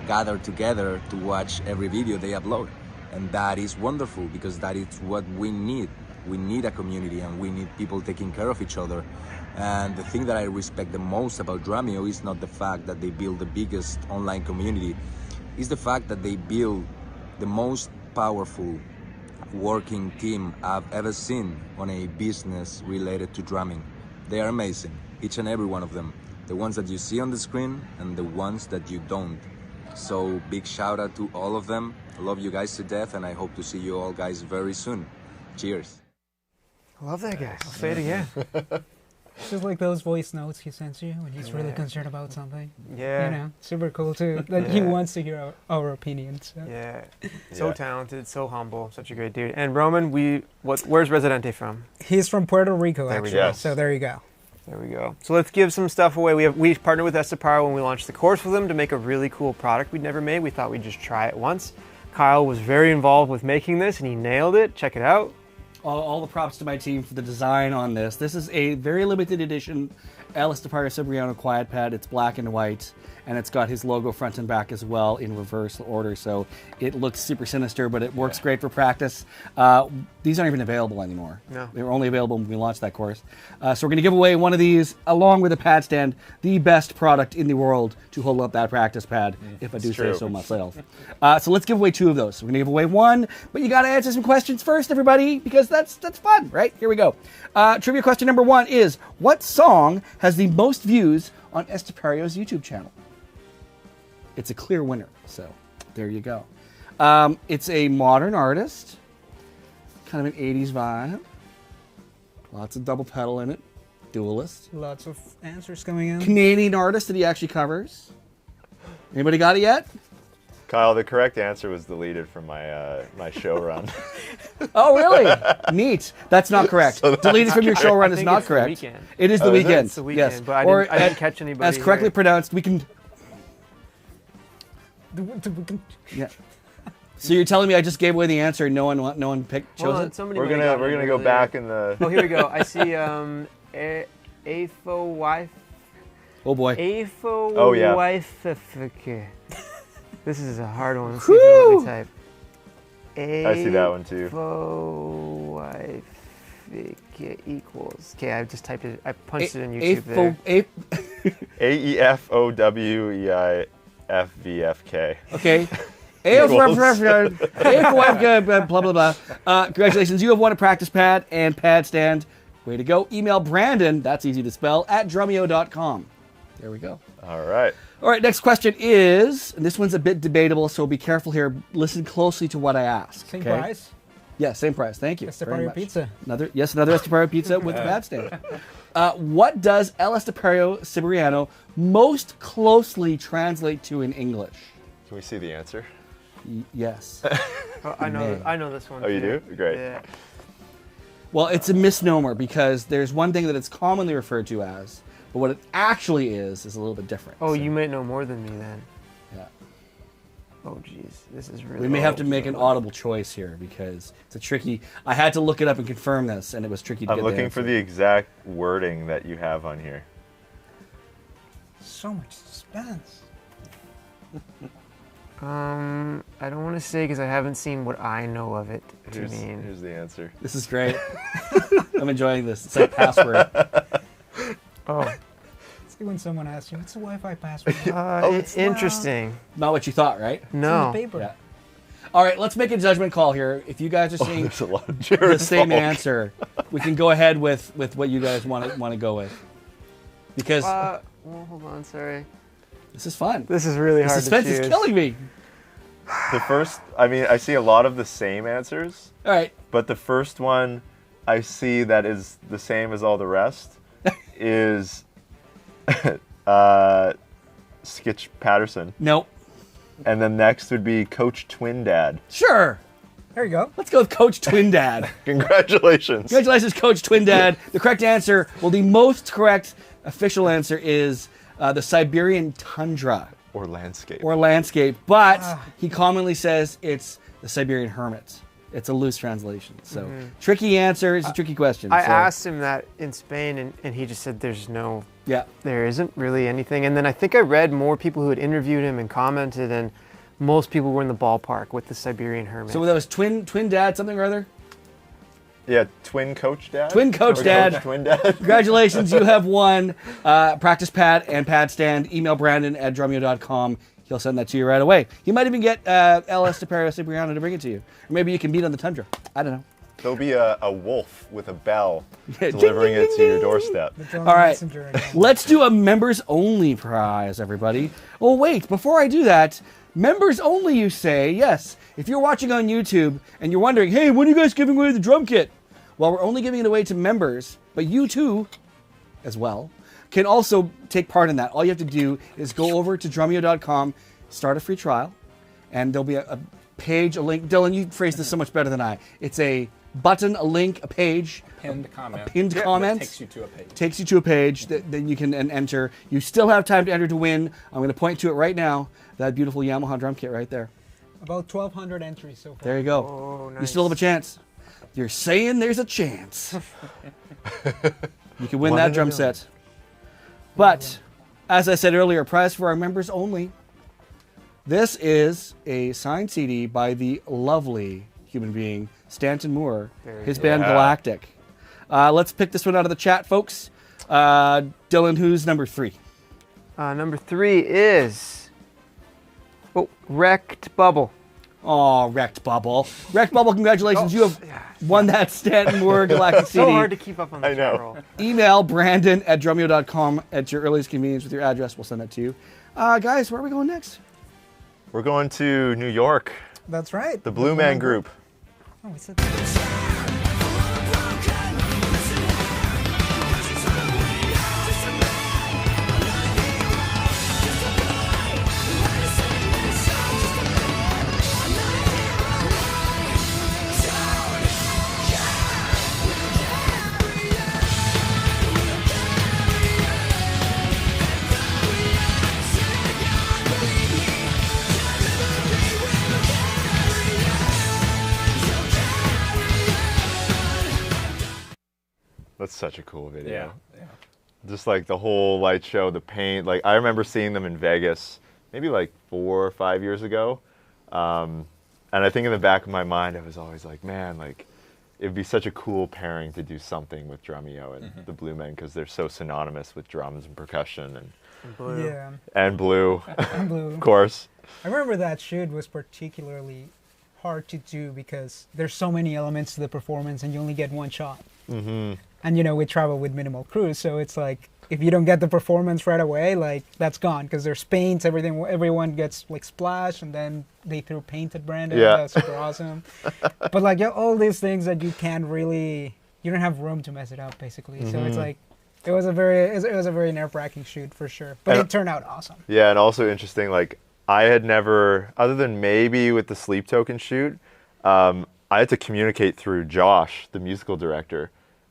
gather together to watch every video they upload. And that is wonderful because that is what we need. We need a community and we need people taking care of each other. And the thing that I respect the most about Drumeo is not the fact that they build the biggest online community, it's the fact that they build the most powerful working team I've ever seen on a business related to drumming. They are amazing, each and every one of them. The ones that you see on the screen and the ones that you don't. So big shout out to all of them. I love you guys to death and I hope to see you all guys very soon. Cheers. I love that guy. I'll say it again. It's just like those voice notes he sends you when he's really concerned about something. Yeah. You know, super cool too. That he wants to hear our opinions. So. Yeah. So talented, so humble, such a great dude. And Roman, where's Residente from? He's from Puerto Rico, There we actually. go. So there you go. There we go. So let's give some stuff away. We partnered with Estepario when we launched the course with them to make a really cool product we'd never made. We thought we'd just try it once. Kyle was very involved with making this and he nailed it. Check it out. All the props to my team for the design on this. This is a very limited edition El Estepario Siberiano Quiet Pad. It's black and white, and it's got his logo front and back as well in reverse order, so it looks super sinister, but it works great for practice. These aren't even available anymore. No. They were only available when we launched that course. So we're going to give away one of these, along with a pad stand, the best product in the world to hold up that practice pad, if I do say so myself. So let's give away 2 of those. We're going to give away 1, but you got to answer some questions first, everybody, because that's fun, right? Here we go. Trivia question number 1 is, what song has the most views on Estepario's YouTube channel? It's a clear winner, so there you go. It's a modern artist, kind of an 80s vibe. Lots of double pedal in it. Duelist. Lots of answers coming in. Canadian artist that he actually covers. Anybody got it yet? Kyle, the correct answer was deleted from my my show run. Oh, really? Neat. That's not correct. So that's Deleted from your show run I is think not it's the correct. weekend. It is the Oh, is it? weekend. It's the weekend, Yes. but I Or didn't catch anybody as correctly here. pronounced, we can. Yeah. So you're telling me I just gave away the answer and no one picked chose Hold on, it? somebody We're might have gonna gotten it go earlier. back in the. Oh, here we go. I see AFO wife. Oh boy. AFO Oh, yeah. wife. This is a hard one. Let's see if it'll let me type. I see that one too. AFO wife equals. Okay, I just typed it. I punched it in YouTube there. AEFOWEIFVFK. Okay. Equals. blah, blah, blah. Congratulations, you have won a practice pad and pad stand. Way to go. Email Brandon, that's easy to spell, at drumeo.com. There we go. All right. All right, next question is, and this one's a bit debatable, so be careful here. Listen closely to what I ask. Same okay? price. Yeah, same price. Thank you. very Estepario much. pizza. Another Estepario pizza with the pad stand. What does El Estepario Siberiano most closely translate to in English? Can we see the answer? Yes. Oh, I know this one. Oh, you too. do? Great. Yeah. Well, it's a misnomer because there's one thing that it's commonly referred to as, but what it actually is a little bit different. Oh, So, you might know more than me then. yeah. Oh, jeez, this is really. We may have to make an audible choice here because it's a tricky. I had to look it up and confirm this, and it was tricky to I'm get looking the for answer. the exact wording that you have on here. So much suspense. I don't want to say because I haven't seen what I know of it to mean. Here's the answer. This is great. I'm enjoying this. It's like password. Oh, It's like when someone asks you, what's the Wi-Fi password? it's interesting. Not what you thought, right? It's in No. the paper. Yeah. All right, let's make a judgment call here. If you guys are seeing There's a lot of the Jared same Falk. answer, we can go ahead with what you guys want to go with. Because Well, hold on, sorry. this is fun. This is really The hard suspense to choose. is killing me. The first, I mean, I see a lot of the same answers. All right. But the first one I see that is the same as all the rest is Skitch Patterson. Nope. And then next would be Coach Twin Dad. Sure. There you go. Let's go with Coach Twin Dad. Congratulations. Congratulations, Coach Twin Dad. The correct answer, well, the most correct official answer is the Siberian tundra. Or landscape. Or landscape. But he commonly says it's the Siberian hermit. It's a loose translation. So tricky answer. It's a tricky question. I so. asked him that in Spain, and he just said there isn't really anything. And then I think I read more people who had interviewed him and commented, and most people were in the ballpark with the Siberian hermit. So that was twin dad something or other? Yeah, Twin Coach Dad. Twin Coach Dad. Coach Twin Dad. Congratulations, you have won practice pad and pad stand. Email Brandon at drumeo.com. He'll send that to you right away. You might even get LS to Cipriano to bring it to you. Or maybe you can beat on the tundra. I don't know. There'll be a wolf with a bell delivering it to your doorstep. All right, let's do a members only prize, everybody. Oh, wait, before I do that, members only, you say? Yes. If you're watching on YouTube and you're wondering, hey, when are you guys giving away the drum kit? Well, we're only giving it away to members, but you too, as well, can also take part in that. All you have to do is go over to drumeo.com, start a free trial, and there'll be a page, a link. Dylan, you phrased this so much better than I. It's a button, a link, a page. Pinned comment. A pinned comment. Takes you to a page. Takes you to a page that you can enter. You still have time to enter to win. I'm going to point to it right now. That beautiful Yamaha drum kit right there. About 1,200 entries so far. There you go. Oh, nice. You still have a chance. You're saying there's a chance. You can win that drum set. But, as I said earlier, prize for our members only. This is a signed CD by the lovely human being, Stanton Moore, his band Galactic. Let's pick this one out of the chat, folks. Dylan, who's number 3? Number 3 is Wrecked Bubble. Oh, Wrecked Bubble. Wrecked Bubble, congratulations. You have won that Stanton Moore Galactic CD. So hard to keep up on the roll. Email Brandon at drumeo.com at your earliest convenience with your address. We'll send that to you. Guys, where are we going next? We're going to New York. That's right. The Blue Man Group. Oh, we said that. That's such a cool video. Yeah. Just like the whole light show, the paint. Like I remember seeing them in Vegas, maybe like 4 or 5 years ago. And I think in the back of my mind, I was always like, man, like it'd be such a cool pairing to do something with Drumeo and the Blue Men because they're so synonymous with drums and percussion and blue. Yeah. And blue. And blue. Of course. I remember that shoot was particularly hard to do because there's so many elements to the performance and you only get one shot. Mm-hmm. And, you know, we travel with minimal crews, so it's like, if you don't get the performance right away, like, that's gone, because there's paints, everyone gets, like, splashed, and then they threw paint at Brandon. Yeah. That's super awesome. But, like, all these things that you can't really, you don't have room to mess it up, basically. Mm-hmm. So it's like, it was a very nerve-wracking shoot, for sure. But it turned out awesome. Yeah, and also interesting, like, I had never, other than maybe with the Sleep Token shoot, I had to communicate through Josh, the musical director,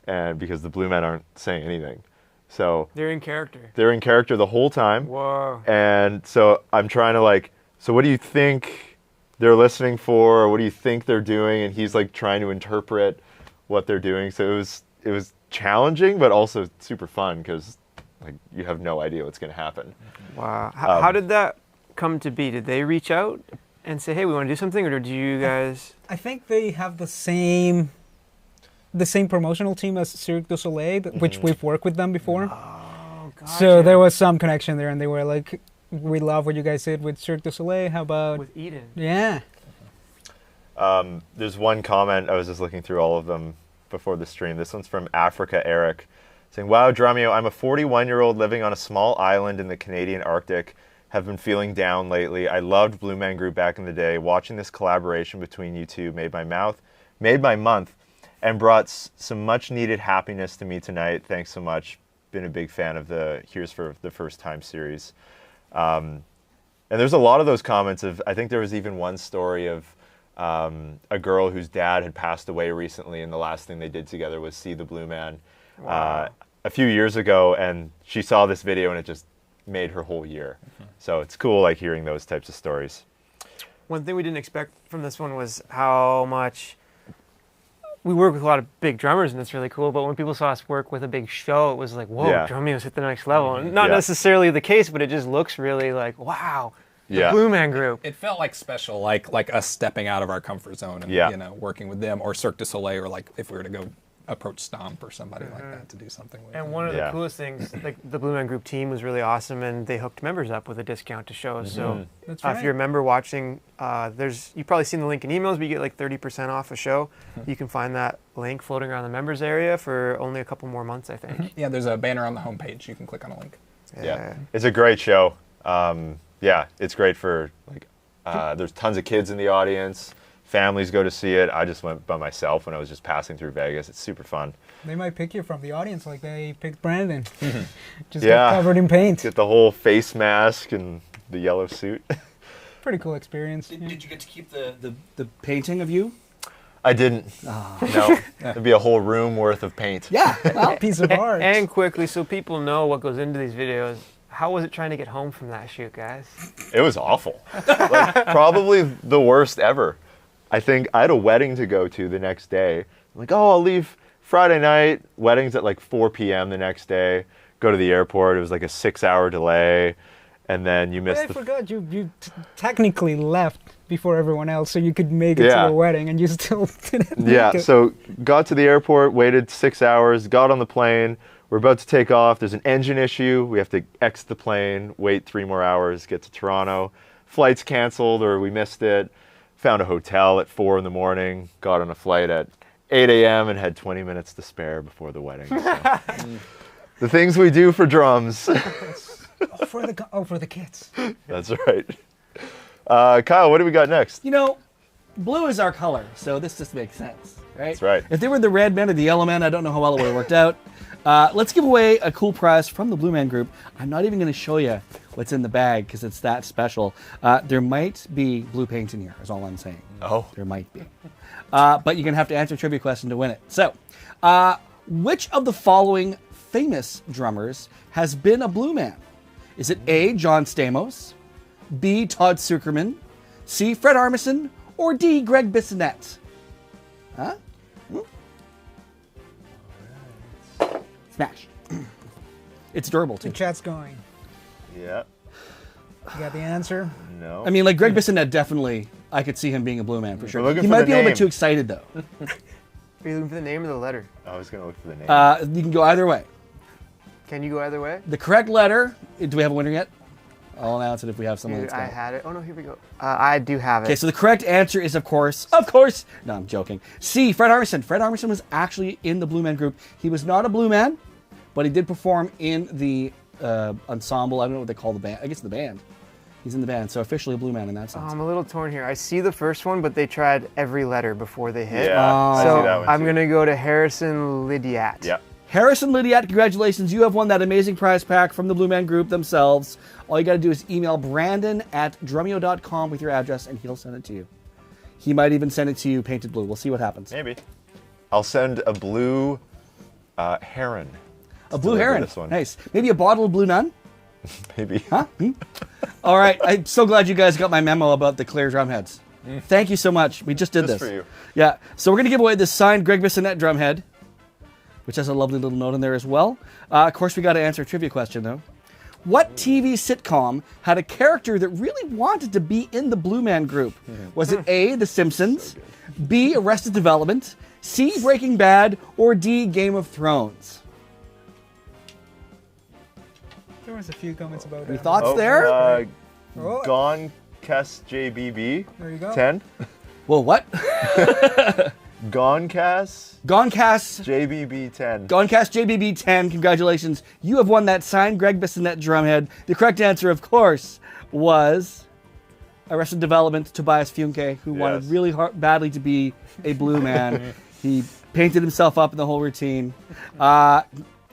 and because the Blue Men aren't saying anything. So they're in character. They're in character the whole time. Whoa. And so I'm trying to like, so what do you think they're listening for? Or what do you think they're doing? And he's like trying to interpret what they're doing. So it was challenging, but also super fun because like you have no idea what's going to happen. Wow. How did that come to be? Did they reach out and say, hey, we want to do something? Or do you guys? I think they have the same promotional team as Cirque du Soleil, which we've worked with them before. Oh, gotcha. So there was some connection there, and they were like, we love what you guys did with Cirque du Soleil. How about... with Eden. Yeah. There's one comment, I was just looking through all of them before the stream. This one's from Africa Eric, saying, wow, Drumeo, I'm a 41-year-old living on a small island in the Canadian Arctic. have been feeling down lately. I loved Blue Man Group back in the day. Watching this collaboration between you two made my month, and brought some much needed happiness to me tonight. Thanks so much. Been a big fan of the Here's for the First Time series. And there's a lot of those comments of, I think there was even one story of a girl whose dad had passed away recently, and the last thing they did together was see the Blue Man a few years ago, and she saw this video and it just made her whole year. So it's cool like hearing those types of stories. One thing we didn't expect from this one was how much we work with a lot of big drummers, and it's really cool. But when people saw us work with a big show, it was like, whoa, Drumeo's hit the next level. And not necessarily the case, but it just looks really like, wow, the Blue Man Group. It felt like special, like us stepping out of our comfort zone and you know, working with them, or Cirque du Soleil, or like if we were to go approach Stomp or somebody like that to do something with. And one of the coolest things, like the Blue Man Group team was really awesome, and they hooked members up with a discount to shows. So if you're a member watching, you've probably seen the link in emails, but you get like 30% off a show. You can find that link floating around the members area for only a couple more months, I think. Yeah, there's a banner on the homepage. You can click on a link. Yeah, it's a great show. Yeah, it's great for like. There's tons of kids in the audience. Families go to see it. I just went by myself when I was just passing through Vegas. It's super fun. They might pick you from the audience like they picked Brandon. Just get covered in paint. Get the whole face mask and the yellow suit. Pretty cool experience. Did you get to keep the painting of you? I didn't. No. There'd be a whole room worth of paint. Yeah, well, piece of art. And quickly, so people know what goes into these videos, how was it trying to get home from that shoot, guys? It was awful. Like, probably the worst ever. I think I had a wedding to go to the next day. I'm like, oh, I'll leave Friday night. Wedding's at like 4 p.m. the next day. Go to the airport. It was like a 6-hour delay. And then you missed I forgot you technically left before everyone else, so you could make it to the wedding, and you still didn't make it. So got to the airport, waited 6 hours, got on the plane. We're about to take off. There's an engine issue. We have to exit the plane, wait 3 more hours, get to Toronto. Flight's canceled, or we missed it. Found a hotel at 4 in the morning, got on a flight at 8 a.m. and had 20 minutes to spare before the wedding. So. The things we do for drums. For the kids. That's right. Kyle, what do we got next? You know, blue is our color, so this just makes sense, right? That's right. If they were the red men or the yellow men, I don't know how well it would have worked out. Let's give away a cool prize from the Blue Man Group. I'm not even going to show you what's in the bag because it's that special. There might be blue paint in here, is all I'm saying. Oh. There might be. But you're going to have to answer a trivia question to win it. So, which of the following famous drummers has been a Blue Man? Is it A, John Stamos, B, Todd Sucherman, C, Fred Armisen, or D, Greg Bissonette? Huh? Smash. It's durable, too. The chat's going. Yeah. You got the answer? No. I mean, like, Greg Bissonette, definitely, I could see him being a Blue Man for sure. looking He for might the be a little name. bit too excited, though. Are you looking for the name or the letter? I was going to look for the name. You can go either way. Can you go either way? The correct letter, do we have a winner yet? I'll announce it if we have someone that's got I it. had it. Oh, no, here we go. I do have it. Okay, so the correct answer is, of course, no, I'm joking. C, Fred Armisen. Fred Armisen was actually in the Blue Man Group. He was not a Blue Man, but he did perform in the ensemble. I don't know what they call the band. I guess the band. He's in the band, so officially a Blue Man in that sense. I'm a little torn here. I see the first one, but they tried every letter before they hit. Yeah, I so see that one I'm too. going to go to Harrison Lydiat. Yeah. Harrison Lydiat, congratulations. You have won that amazing prize pack from the Blue Man Group themselves. All you got to do is email Brandon@drumeo.com with your address, and he'll send it to you. He might even send it to you painted blue. We'll see what happens. Maybe. I'll send a blue heron. A blue heron. This one. Nice. Maybe a bottle of Blue Nun? Maybe. Huh? All right. I'm so glad you guys got my memo about the clear drum heads. Thank you so much. We just did Just this. for you. Yeah. So we're going to give away this signed Greg Bissonette drum head, which has a lovely little note in there as well. Of course, we got to answer a trivia question, though. What TV sitcom had a character that really wanted to be in the Blue Man Group? Was it A, The Simpsons, B, Arrested Development, C, Breaking Bad, or D, Game of Thrones? There was a few comments about Any that. thoughts there? Oh. Gone Kes JBB. There you go. 10. Well, what? Gonecast JBB10. Gonecast JBB10, congratulations. You have won that signed Greg Bissonette drumhead. The correct answer, of course, was Arrested Development, Tobias Funke, who wanted really badly to be a blue man. He painted himself up in the whole routine.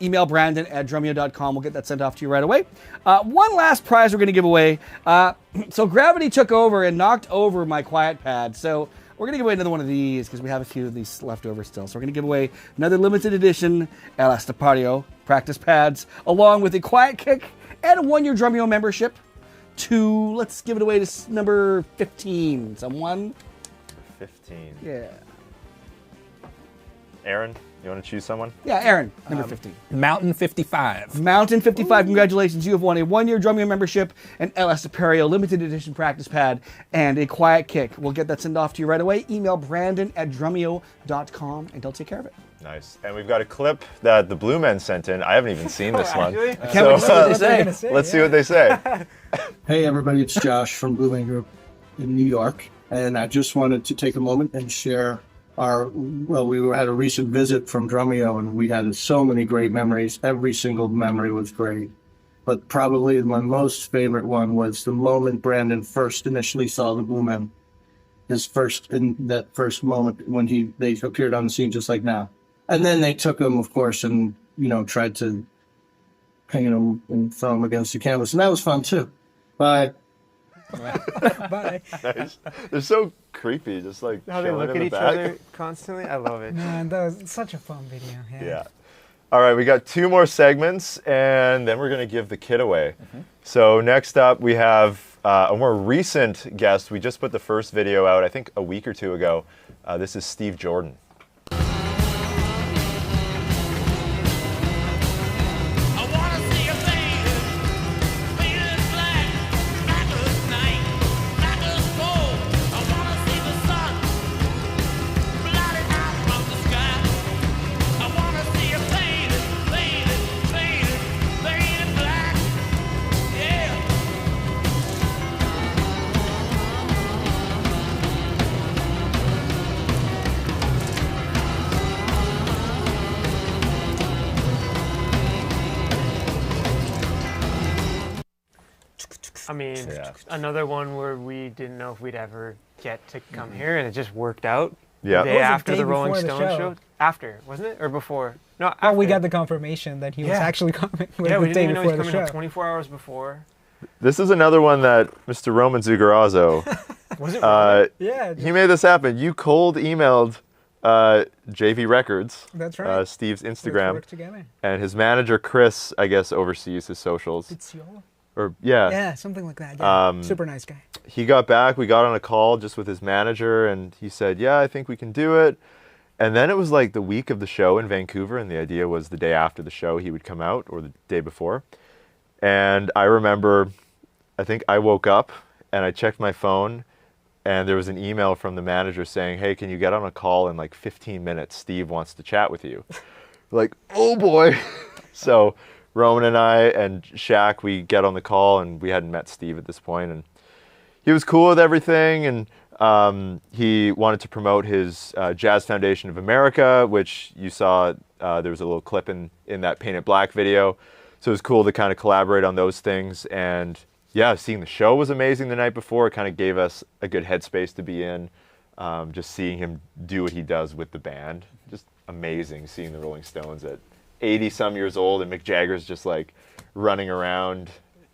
Email Brandon at drumeo.com. We'll get that sent off to you right away. One last prize we're going to give away. So Gravity took over and knocked over my quiet pad. So we're going to give away another one of these because we have a few of these left over still. So we're going to give away another limited edition El Estapario practice pads along with a quiet kick and a 1-year Drumeo membership to, let's give it away to number 15. Someone? 15. Yeah. Aaron, you want to choose someone? Yeah, Aaron, number 15. Mountain 55. Mountain 55, congratulations. You have won a 1-year Drumeo membership, an El Estapario limited edition practice pad, and a quiet kick. We'll get that sent off to you right away. Email Brandon at drumeo.com, and he'll take care of it. Nice. And we've got a clip that the Blue Men sent in. I haven't even seen this one. I can't wait to see what they say. Let's see what they say. Hey everybody, it's Josh from Blue Man Group in New York, and I just wanted to take a moment and share we had a recent visit from Drumeo, and we had so many great memories. Every single memory was great, but probably my most favorite one was the moment Brandon first initially saw the Blue Men. In that first moment when they appeared on the scene just like now. And then they took him, of course, and tried to hang him and throw him against the canvas, and that was fun too. Bye. Bye. Nice. They're so creepy, just like how they look at each other constantly. I love it. Man, that was such a fun video. Yeah. All right, we got 2 more segments, and then we're going to give the kit away. So next up, we have a more recent guest. We just put the first video out, I think, a week or 2 ago. This is Steve Jordan. I mean, another one where we didn't know if we'd ever get to come here, and it just worked out. Yeah. The day after the Rolling Stones show. After, wasn't it? Or before? No, after. Well, we got the confirmation that he was actually coming. Yeah, we didn't even know he was coming show. out 24 hours before. This is another one that Mr. Roman Zugarazzo, was it Roman? Yeah. He made this happen. You cold emailed JV Records. That's right. Steve's Instagram. Work together. And his manager, Chris, I guess, oversees his socials. Yeah, something like that. Yeah. Super nice guy. He got back. We got on a call just with his manager, and he said, yeah, I think we can do it. And then it was like the week of the show in Vancouver, and the idea was the day after the show he would come out, or the day before. And I remember, I think I woke up and I checked my phone, and there was an email from the manager saying, hey, can you get on a call in like 15 minutes? Steve wants to chat with you. Like, oh boy. So Roman and I and Shaq, we get on the call, and we hadn't met Steve at this point, and he was cool with everything, and he wanted to promote his Jazz Foundation of America, which you saw, there was a little clip in that Paint It Black video. So it was cool to kind of collaborate on those things. And yeah, seeing the show was amazing the night before. It kind of gave us a good headspace to be in. Just seeing him do what he does with the band. Just amazing seeing the Rolling Stones at 80 some years old, and Mick Jagger's just like running around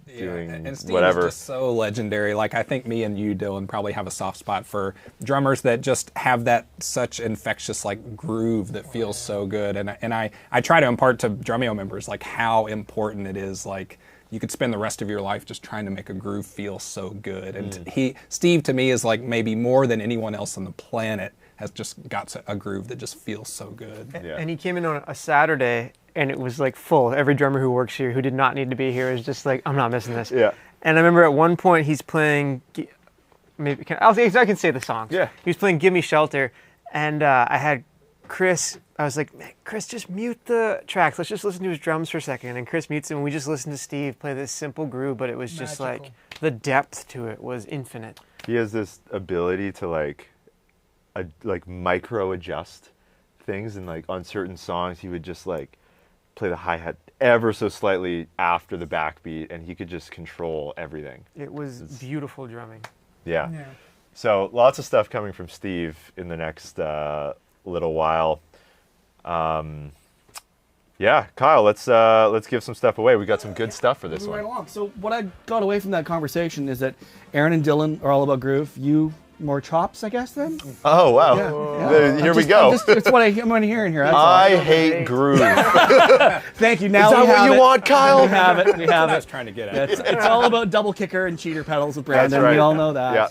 doing and Steve whatever. is just so legendary. Like, I think me and you, Dylan, probably have a soft spot for drummers that just have that such infectious like groove that feels so good. And I try to impart to Drumeo members like how important it is. Like, you could spend the rest of your life just trying to make a groove feel so good. And Steve to me is like maybe more than anyone else on the planet has just got a groove that just feels so good. Yeah. And he came in on a Saturday, and it was like full. Every drummer who works here who did not need to be here is just like, I'm not missing this. Yeah. And I remember at one point he's playing, I can say the songs. Yeah. He was playing Gimme Shelter, and I had Chris, I was like, Chris, just mute the tracks. Let's just listen to his drums for a second. And Chris mutes it, and we just listened to Steve play this simple groove, but it was just like, the depth to it was infinite. He has this ability to like like micro adjust things, and like on certain songs he would just like play the hi-hat ever so slightly after the backbeat, and he could just control everything. It was beautiful drumming. Yeah. So lots of stuff coming from Steve in the next little while. Yeah, Kyle, let's give some stuff away. We got some good stuff for this Moving one. right along. So what I got away from that conversation is that Aaron and Dylan are all about groove. You more chops, I guess, then? Oh, wow. Here we go. It's what I'm hearing here. That's all. I hate groove. Thank you. Now Is that we what have you it. want, Kyle? We have it. We have I it. was trying to get at. It's all about double kicker and cheater pedals with Brandon. That's right. We all know that. Yeah.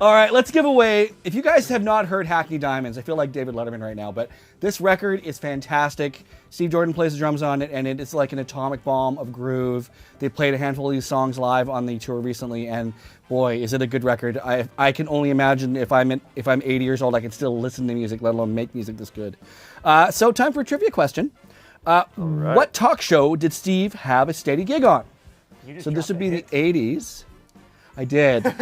All right, let's give away. If you guys have not heard Hackney Diamonds, I feel like David Letterman right now, but this record is fantastic. Steve Jordan plays the drums on it, and it's like an atomic bomb of groove. They played a handful of these songs live on the tour recently, and boy, is it a good record. I can only imagine if I'm 80 years old, I can still listen to music, let alone make music this good. So time for a trivia question. What talk show did Steve have a steady gig on? So this would be the 80s. I did.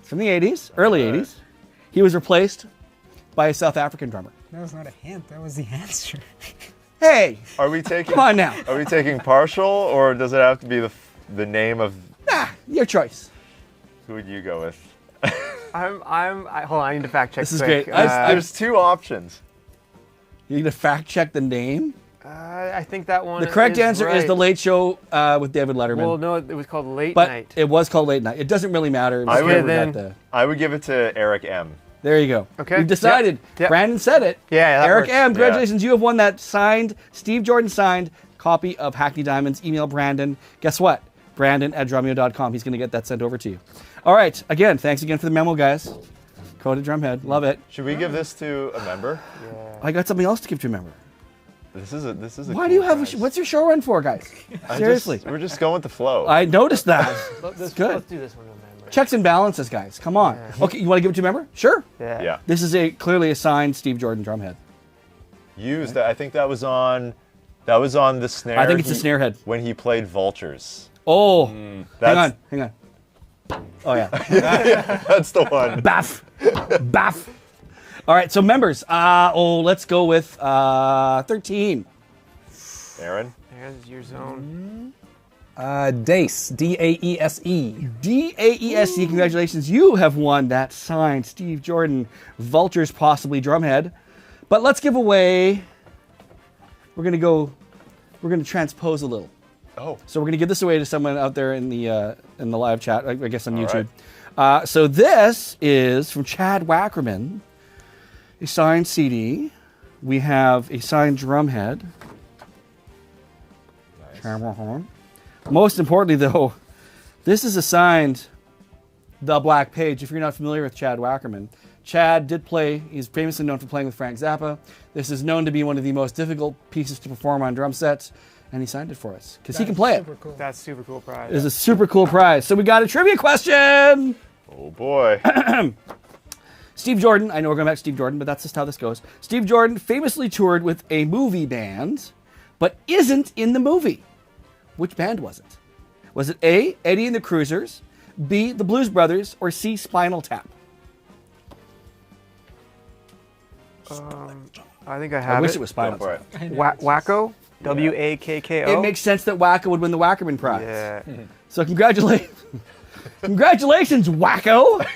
From the 80s, early 80s. He was replaced by a South African drummer. That was not a hint. That was the answer. Hey! Are we taking? Come on now. Are we taking partial, or does it have to be the name of? Your choice. Who would you go with? Hold on, I need to fact check. This is quick. great. There's two options. You need to fact check the name? I think that one. The correct is answer is right. The Late Show with David Letterman. Well, no, it was called Late but Night. it was called Late Night. It doesn't really matter. I would give it to Eric M. There you go. Okay. We've decided. Yep. Brandon said it. Yeah, that Eric works. M., congratulations. You have won that signed, Steve Jordan signed copy of Hackney Diamonds. Email Brandon. Guess what? Brandon@drumeo.com. He's going to get that sent over to you. All right. Again, thanks again for the memo, guys. Coded Drumhead. Love it. Should we give this to a member? Yeah. I got something else to give to a member. This is a. Why do you have? What's your show run for, guys? Seriously. We're just going with the flow. I noticed that. Let's Good. do this one to a member. Checks and balances, guys. Come on. Okay, you want to give it to a member? Sure. Yeah. This is clearly a signed Steve Jordan drumhead. Used. I think that was on. That was on the snare. I think it's the snare head. When he played Vultures. Oh. Hang on. Oh yeah. That's the one. Baff. Baff. All right, so members. Let's go with 13. Aaron. There's your zone. Dace. D-A-E-S-E. D-A-E-S-E. Congratulations. You have won that signed Steve Jordan Vultures, possibly drumhead. But let's give away. We're gonna transpose a little. Oh. So we're gonna give this away to someone out there in the live chat, I guess on YouTube. Right. So this is from Chad Wackerman, a signed CD. We have a signed drumhead. Nice. Most importantly, though, this is a signed The Black Page. If you're not familiar with Chad Wackerman, Chad did play. He's famously known for playing with Frank Zappa. This is known to be one of the most difficult pieces to perform on drum sets. And he signed it for us because he can play it. Cool. That's super cool prize. It's a super cool prize. So we got a trivia question. Oh boy. Steve Jordan. I know we're going back to Steve Jordan, but that's just how this goes. Steve Jordan famously toured with a movie band, but isn't in the movie. Which band was it? Was it A, Eddie and the Cruisers, B, the Blues Brothers, or C, Spinal Tap? I think I have I wish it was Spinal Tap. Wacko? W-A-K-K-O? It makes sense that Wacko would win the Wackerman prize. Yeah. So congratulations, Wacko.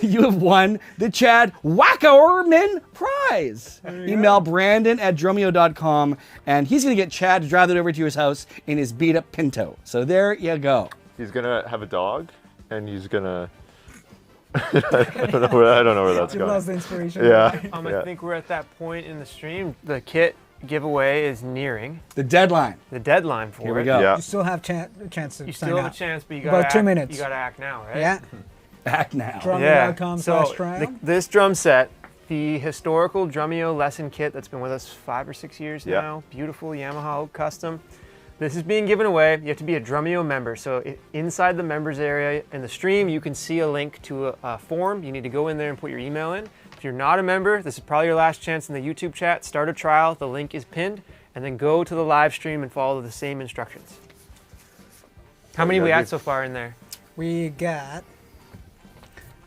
You have won the Chad Wackerman prize. Email Brandon@drumeo.com, and he's going to get Chad to drive it over to his house in his beat-up Pinto. So there you go. He's gonna have a dog, and he's gonna. I don't know where that's You going. lost the inspiration. Yeah. I think we're at that point in the stream. The kit giveaway is nearing. The deadline. The deadline for it. Here we go. Yeah. You still have chance to You sign still have up. a chance, but you got About 2 minutes. You got to act now, right? Yeah. Act now. Drumeo.com/trial. This drum set, the historical Drumeo lesson kit that's been with us 5 or 6 years now. Beautiful Yamaha Oak custom. This is being given away. You have to be a Drumeo member. So inside the members area in the stream, you can see a link to a form. You need to go in there and put your email in. If you're not a member, this is probably your last chance in the YouTube chat. Start a trial. The link is pinned. And then go to the live stream and follow the same instructions. How many we at so far in there? We got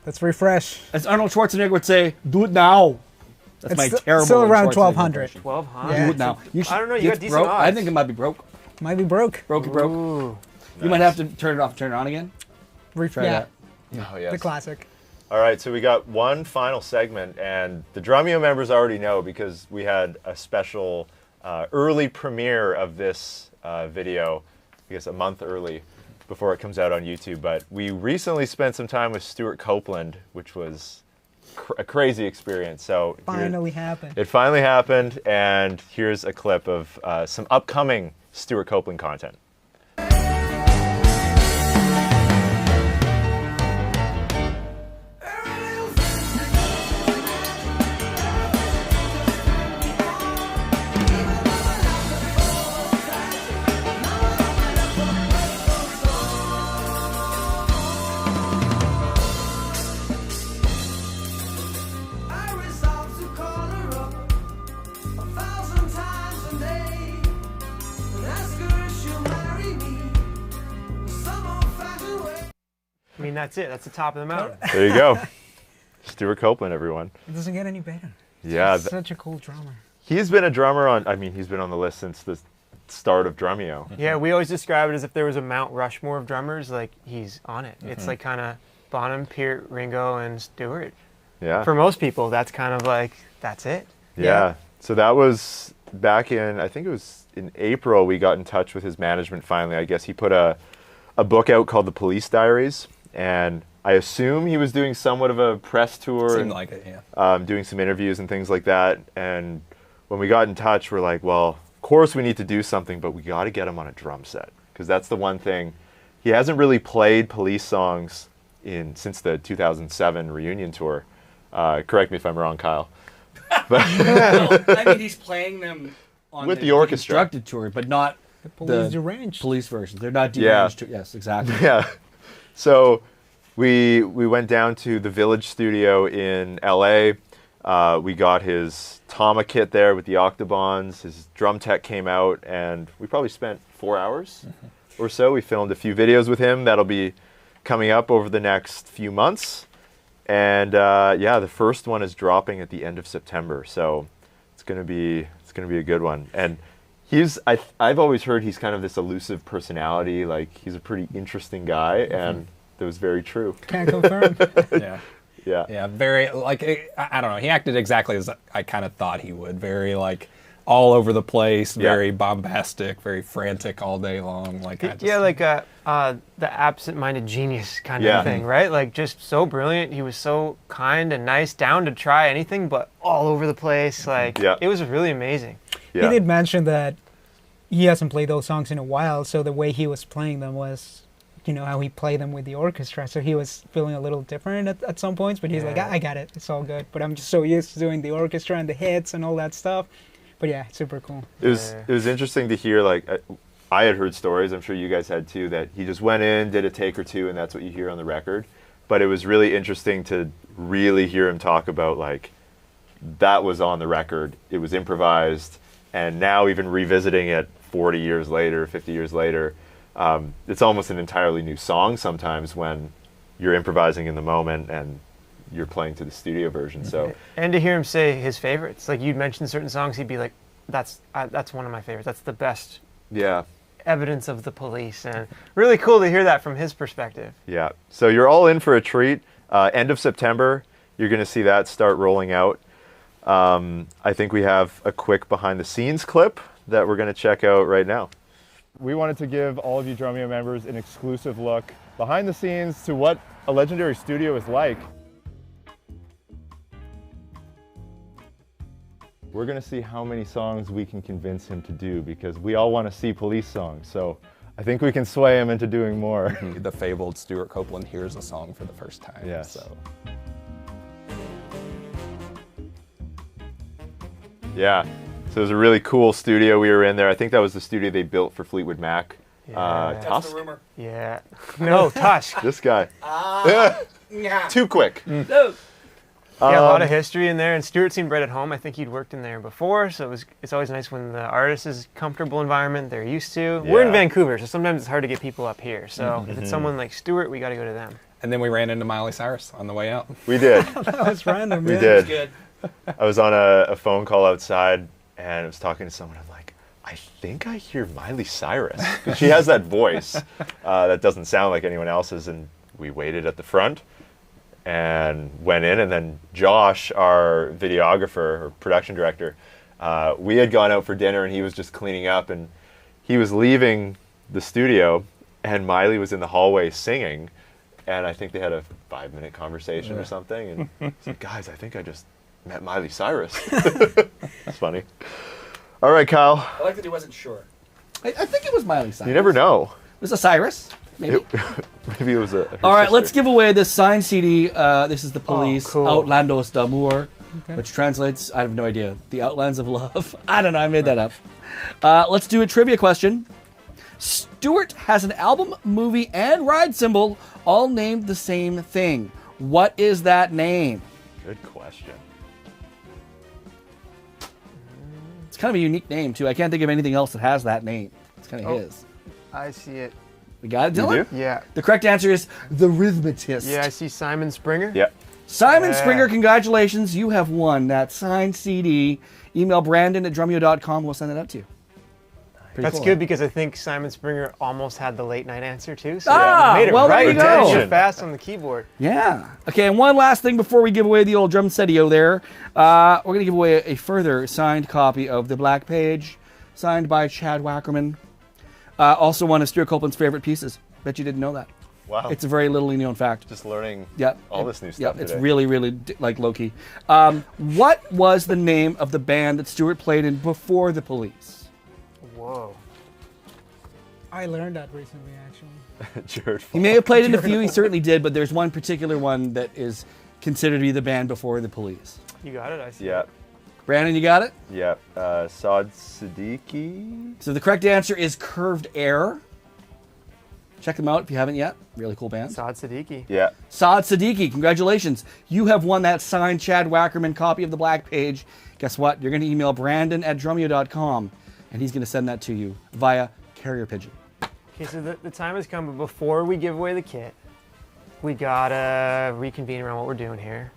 Let's refresh. As Arnold Schwarzenegger would say, do it now. That's my terrible. Still around Schwarzenegger 1200. impression. 1200. Yeah. Do it now. I don't know. You got it's decent broke. odds. I think it might be broke. Might be broke. Broke. Ooh. You might have to turn it off, turn it on again. Try that. Oh, yes. The classic. All right, so we got one final segment, and the Drumeo members already know because we had a special early premiere of this video, I guess a month early before it comes out on YouTube. But we recently spent some time with Stuart Copeland, which was a crazy experience. So Finally happened. It finally happened, and here's a clip of some upcoming Stuart Copeland content. I mean, that's it. That's the top of the mountain. There you go. Stuart Copeland, everyone. It doesn't get any better. Yeah. He's such a cool drummer. He's been a drummer on, I mean, he's been on the list since the start of Drumeo. Yeah, we always describe it as if there was a Mount Rushmore of drummers, like he's on it. It's like kind of Bonham, Peart, Ringo, and Stewart. Yeah. For most people, that's kind of like, that's it. Yeah. So that was back in, I think it was in April, we got in touch with his management finally. I guess he put a book out called The Police Diaries, and I assume he was doing somewhat of a press tour. Seemed and, like it, yeah. doing some interviews and things like that. And when we got in touch, we're like, well, of course we need to do something, but we got to get him on a drum set. Because that's the one thing. He hasn't really played Police songs since the 2007 reunion tour. Correct me if I'm wrong, Kyle. Well, I mean, he's playing them on with the orchestra. Constructed tour, but not the police deranged. Police versions. They're not deranged. Yeah. Yes, exactly. Yeah. So we went down to the Village Studio in LA. We got his Tama kit there with the Octobons. His drum tech came out, and we probably spent 4 hours or so. We filmed a few videos with him that'll be coming up over the next few months. And yeah, the first one is dropping at the end of September, so it's gonna be a good one. And I've always heard he's kind of this elusive personality. Like, he's a pretty interesting guy, and that was very true. Can't confirm. Yeah. Yeah. Yeah, very, like, I don't know. He acted exactly as I kind of thought he would. Very, like, all over the place, very bombastic, very frantic all day long. Like, yeah, like the absent-minded genius kind of thing, right? Like, just so brilliant. He was so kind and nice, down to try anything, but all over the place. Like, it was really amazing. Yeah. He did mention that he hasn't played those songs in a while, so the way he was playing them was, you know, how he played them with the orchestra. So he was feeling a little different at some points, but he's like, I got it. It's all good. But I'm just so used to doing the orchestra and the hits and all that stuff. But yeah, super cool. It was interesting to hear, like, I had heard stories, I'm sure you guys had too, that he just went in, did a take or two, and that's what you hear on the record. But it was really interesting to really hear him talk about, like, that was on the record, it was improvised, and now even revisiting it 40 years later, 50 years later, it's almost an entirely new song sometimes when you're improvising in the moment and you're playing to the studio version. So, and to hear him say his favorites, like you'd mention certain songs, he'd be like, "That's one of my favorites. That's the best." Yeah. Evidence of the Police, and really cool to hear that from his perspective. Yeah. So you're all in for a treat. End of September, you're going to see that start rolling out. I think we have a quick behind-the-scenes clip that we're going to check out right now. We wanted to give all of you Drumeo members an exclusive look behind the scenes to what a legendary studio is like. We're going to see how many songs we can convince him to do, because we all want to see Police songs. So I think we can sway him into doing more. The fabled Stuart Copeland hears a song for the first time. Yes. So. Yeah. So it was a really cool studio we were in there. I think that was the studio they built for Fleetwood Mac. That's Tusk? the rumor. Yeah. No, Tusk. This guy. Yeah. Too quick. No. Yeah, a lot of history in there, and Stuart seemed right at home. I think he'd worked in there before, so it's always nice when the artist is a comfortable environment they're used to. We're in Vancouver, so sometimes it's hard to get people up here. So if it's someone like Stuart, we got to go to them. And then we ran into Miley Cyrus on the way out. We did. That was random. We yeah. did. Good. I was on a phone call outside, and I was talking to someone. I'm like, I think I hear Miley Cyrus. 'Cause she has that voice that doesn't sound like anyone else's. And we waited at the front and went in. And then Josh, our videographer or production director, we had gone out for dinner, and he was just cleaning up. And he was leaving the studio, and Miley was in the hallway singing. And I think they had a 5-minute conversation or something. And he's like, guys, I think I just met Miley Cyrus. That's funny. All right, Kyle. I like that he wasn't sure. I think it was Miley Cyrus. You never know. It was a Cyrus, maybe. Maybe it was a. All right, let's give away this signed CD. This is the Police, cool. Outlandos d'Amour, which translates, I have no idea, the Outlands of Love. I don't know, I made that up. Let's do a trivia question. Stuart has an album, movie, and ride symbol all named the same thing. What is that name? Good question. It's kind of a unique name, too. I can't think of anything else that has that name. It's kind of his. I see it. We got it, You Dylan? do? Yeah. The correct answer is The Rhythmatist. Yeah, I see Simon Springer. Yeah. Simon Yeah. Springer, congratulations. You have won that signed CD. Email Brandon at drumeo.com. We'll send it out to you. Pretty That's cool, good huh? because I think Simon Springer almost had the late night answer too. So Ah, you made it well, there right you go. You're fast on the keyboard. Yeah. Okay, and one last thing before we give away the old drum setio there. We're going to give away a further signed copy of The Black Page, signed by Chad Wackerman. Also one of Stuart Copeland's favorite pieces. Bet you didn't know that. Wow. It's a very littly known fact. Just learning Yep. all this new stuff Yep, today. it's really, really like low-key. What was the name of the band that Stuart played in before the Police? Whoa. I learned that recently, actually. Jared. He may have played in a few, he certainly did, but there's one particular one that is considered to be the band before the Police. You got it. I see. Yeah. Brandon, you got it? Yeah. Saad Siddiqui. So the correct answer is Curved Air. Check them out if you haven't yet. Really cool band. Saad Siddiqui. Yeah. Saad Siddiqui, congratulations. You have won that signed Chad Wackerman copy of The Black Page. Guess what? You're going to email Brandon at drumeo.com, and he's going to send that to you via carrier pigeon. Okay, so the time has come, but before we give away the kit, we gotta reconvene around what we're doing here.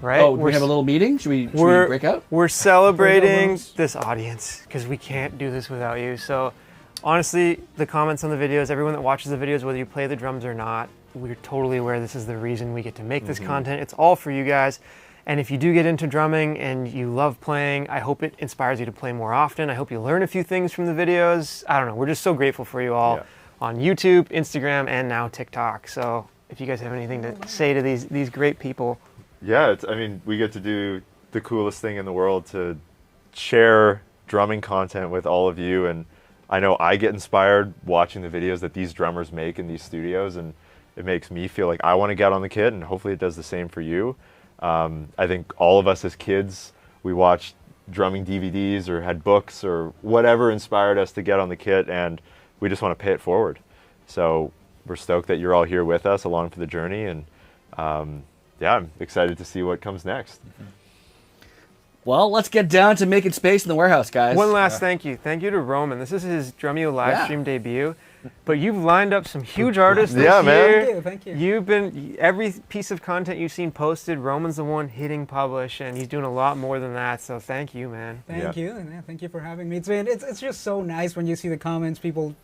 Right? Oh, do we have a little meeting? Should we break out? We're celebrating this audience because we can't do this without you. So honestly, the comments on the videos, everyone that watches the videos, whether you play the drums or not, we're totally aware this is the reason we get to make this content. It's all for you guys. And if you do get into drumming and you love playing, I hope it inspires you to play more often. I hope you learn a few things from the videos. I don't know, we're just so grateful for you all on YouTube, Instagram, and now TikTok. So if you guys have anything to say to these great people. Yeah, I mean, we get to do the coolest thing in the world to share drumming content with all of you. And I know I get inspired watching the videos that these drummers make in these studios, and it makes me feel like I want to get on the kit, and hopefully it does the same for you. I think all of us as kids, we watched drumming DVDs or had books or whatever inspired us to get on the kit, and we just want to pay it forward. So we're stoked that you're all here with us along for the journey, and yeah, I'm excited to see what comes next. Well, let's get down to making space in the warehouse, guys. One last thank you. Thank you to Roman. This is his Drumeo live stream debut. But you've lined up some huge artists this year. Man. Thank you. You've been, every piece of content you've seen posted, Roman's the one hitting publish, and he's doing a lot more than that. So thank you, man. Thank you. And yeah, thank you for having me. It's just so nice when you see the comments. People,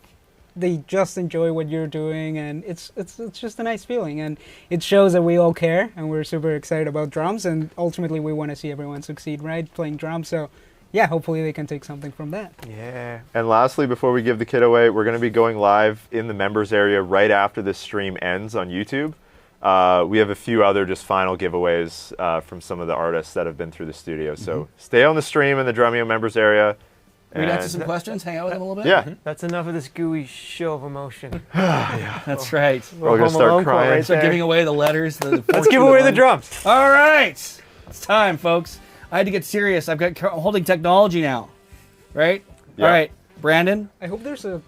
they just enjoy what you're doing, and it's just a nice feeling. And it shows that we all care, and we're super excited about drums. And ultimately, we want to see everyone succeed, right? Playing drums. So yeah, hopefully they can take something from that. Yeah. And lastly, before we give the kit away, we're going to be going live in the members area right after this stream ends on YouTube. We have a few other just final giveaways from some of the artists that have been through the studio. So stay on the stream in the Drumeo members area. Read out to some questions, hang out with them a little bit? Yeah. That's enough of this gooey show of emotion. Yeah, that's right. We're all going to start crying. Right Start giving away the letters. Let's give away the drums. All right. It's time, folks. I had to get serious. I'm holding technology now. Right? Yeah. All right. Brandon? I hope there's a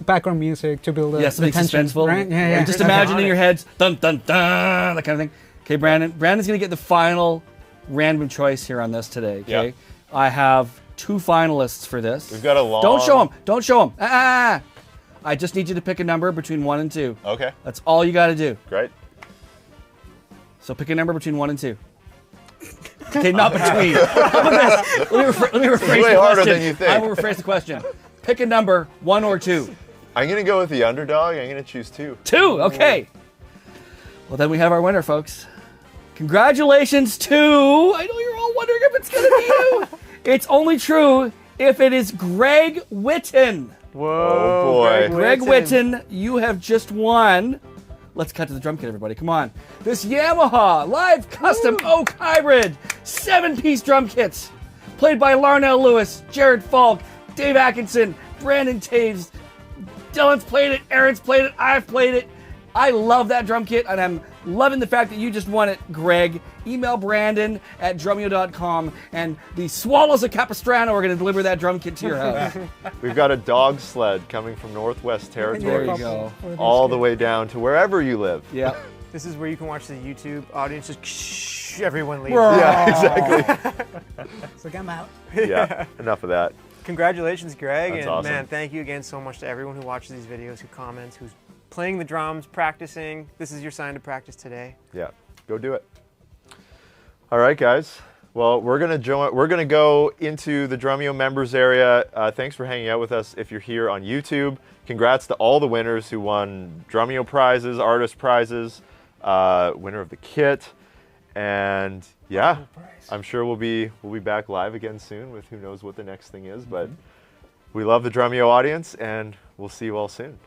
background music to build Yeah, something tension, suspenseful. right? Yeah. Just imagine in your heads, dun, dun, dun, that kind of thing. Okay, Brandon. Brandon's going to get the final random choice here on this today, okay? Yep. I have 2 finalists for this. We've got a long... Don't show them. Don't show them. I just need you to pick a number between 1 and 2. Okay. That's all you got to do. Great. So pick a number between 1 and 2. Okay, not between. How about this? Let me rephrase the question. Way harder than you think. I will rephrase the question. Pick a number, 1 or 2. I'm going to go with the underdog. I'm going to choose 2. 2, okay. Well, then we have our winner, folks. Congratulations to, I know you're all wondering if it's going to be you. It's only true if it is Greg Witten. Whoa, oh boy. Greg Witten, you have just won. Let's cut to the drum kit, everybody. Come on. This Yamaha Live Custom Oak Hybrid 7-piece drum kits. Played by Larnell Lewis, Jared Falk, Dave Atkinson, Brandon Taves. Dylan's played it, Aaron's played it, I've played it. I love that drum kit, and I'm loving the fact that you just won it, Greg. Email Brandon at drumeo.com, and the Swallows of Capistrano are going to deliver that drum kit to your house. We've got a dog sled coming from Northwest Territories. There you go. All the way down to wherever you live. Yeah. This is where you can watch the YouTube audience just shh, everyone leave. Yeah, exactly. So I'm out. Yeah, enough of that. Congratulations, Greg. That's and awesome. man, thank you again so much to everyone who watches these videos, who comments, who's playing the drums, practicing. This is your sign to practice today. Yeah, go do it. All right, guys. Well, we're gonna go into the Drumeo members area. Thanks for hanging out with us. If you're here on YouTube, congrats to all the winners who won Drumeo prizes, artist prizes, winner of the kit, and yeah, I'm sure we'll be back live again soon with who knows what the next thing is. But we love the Drumeo audience, and we'll see you all soon.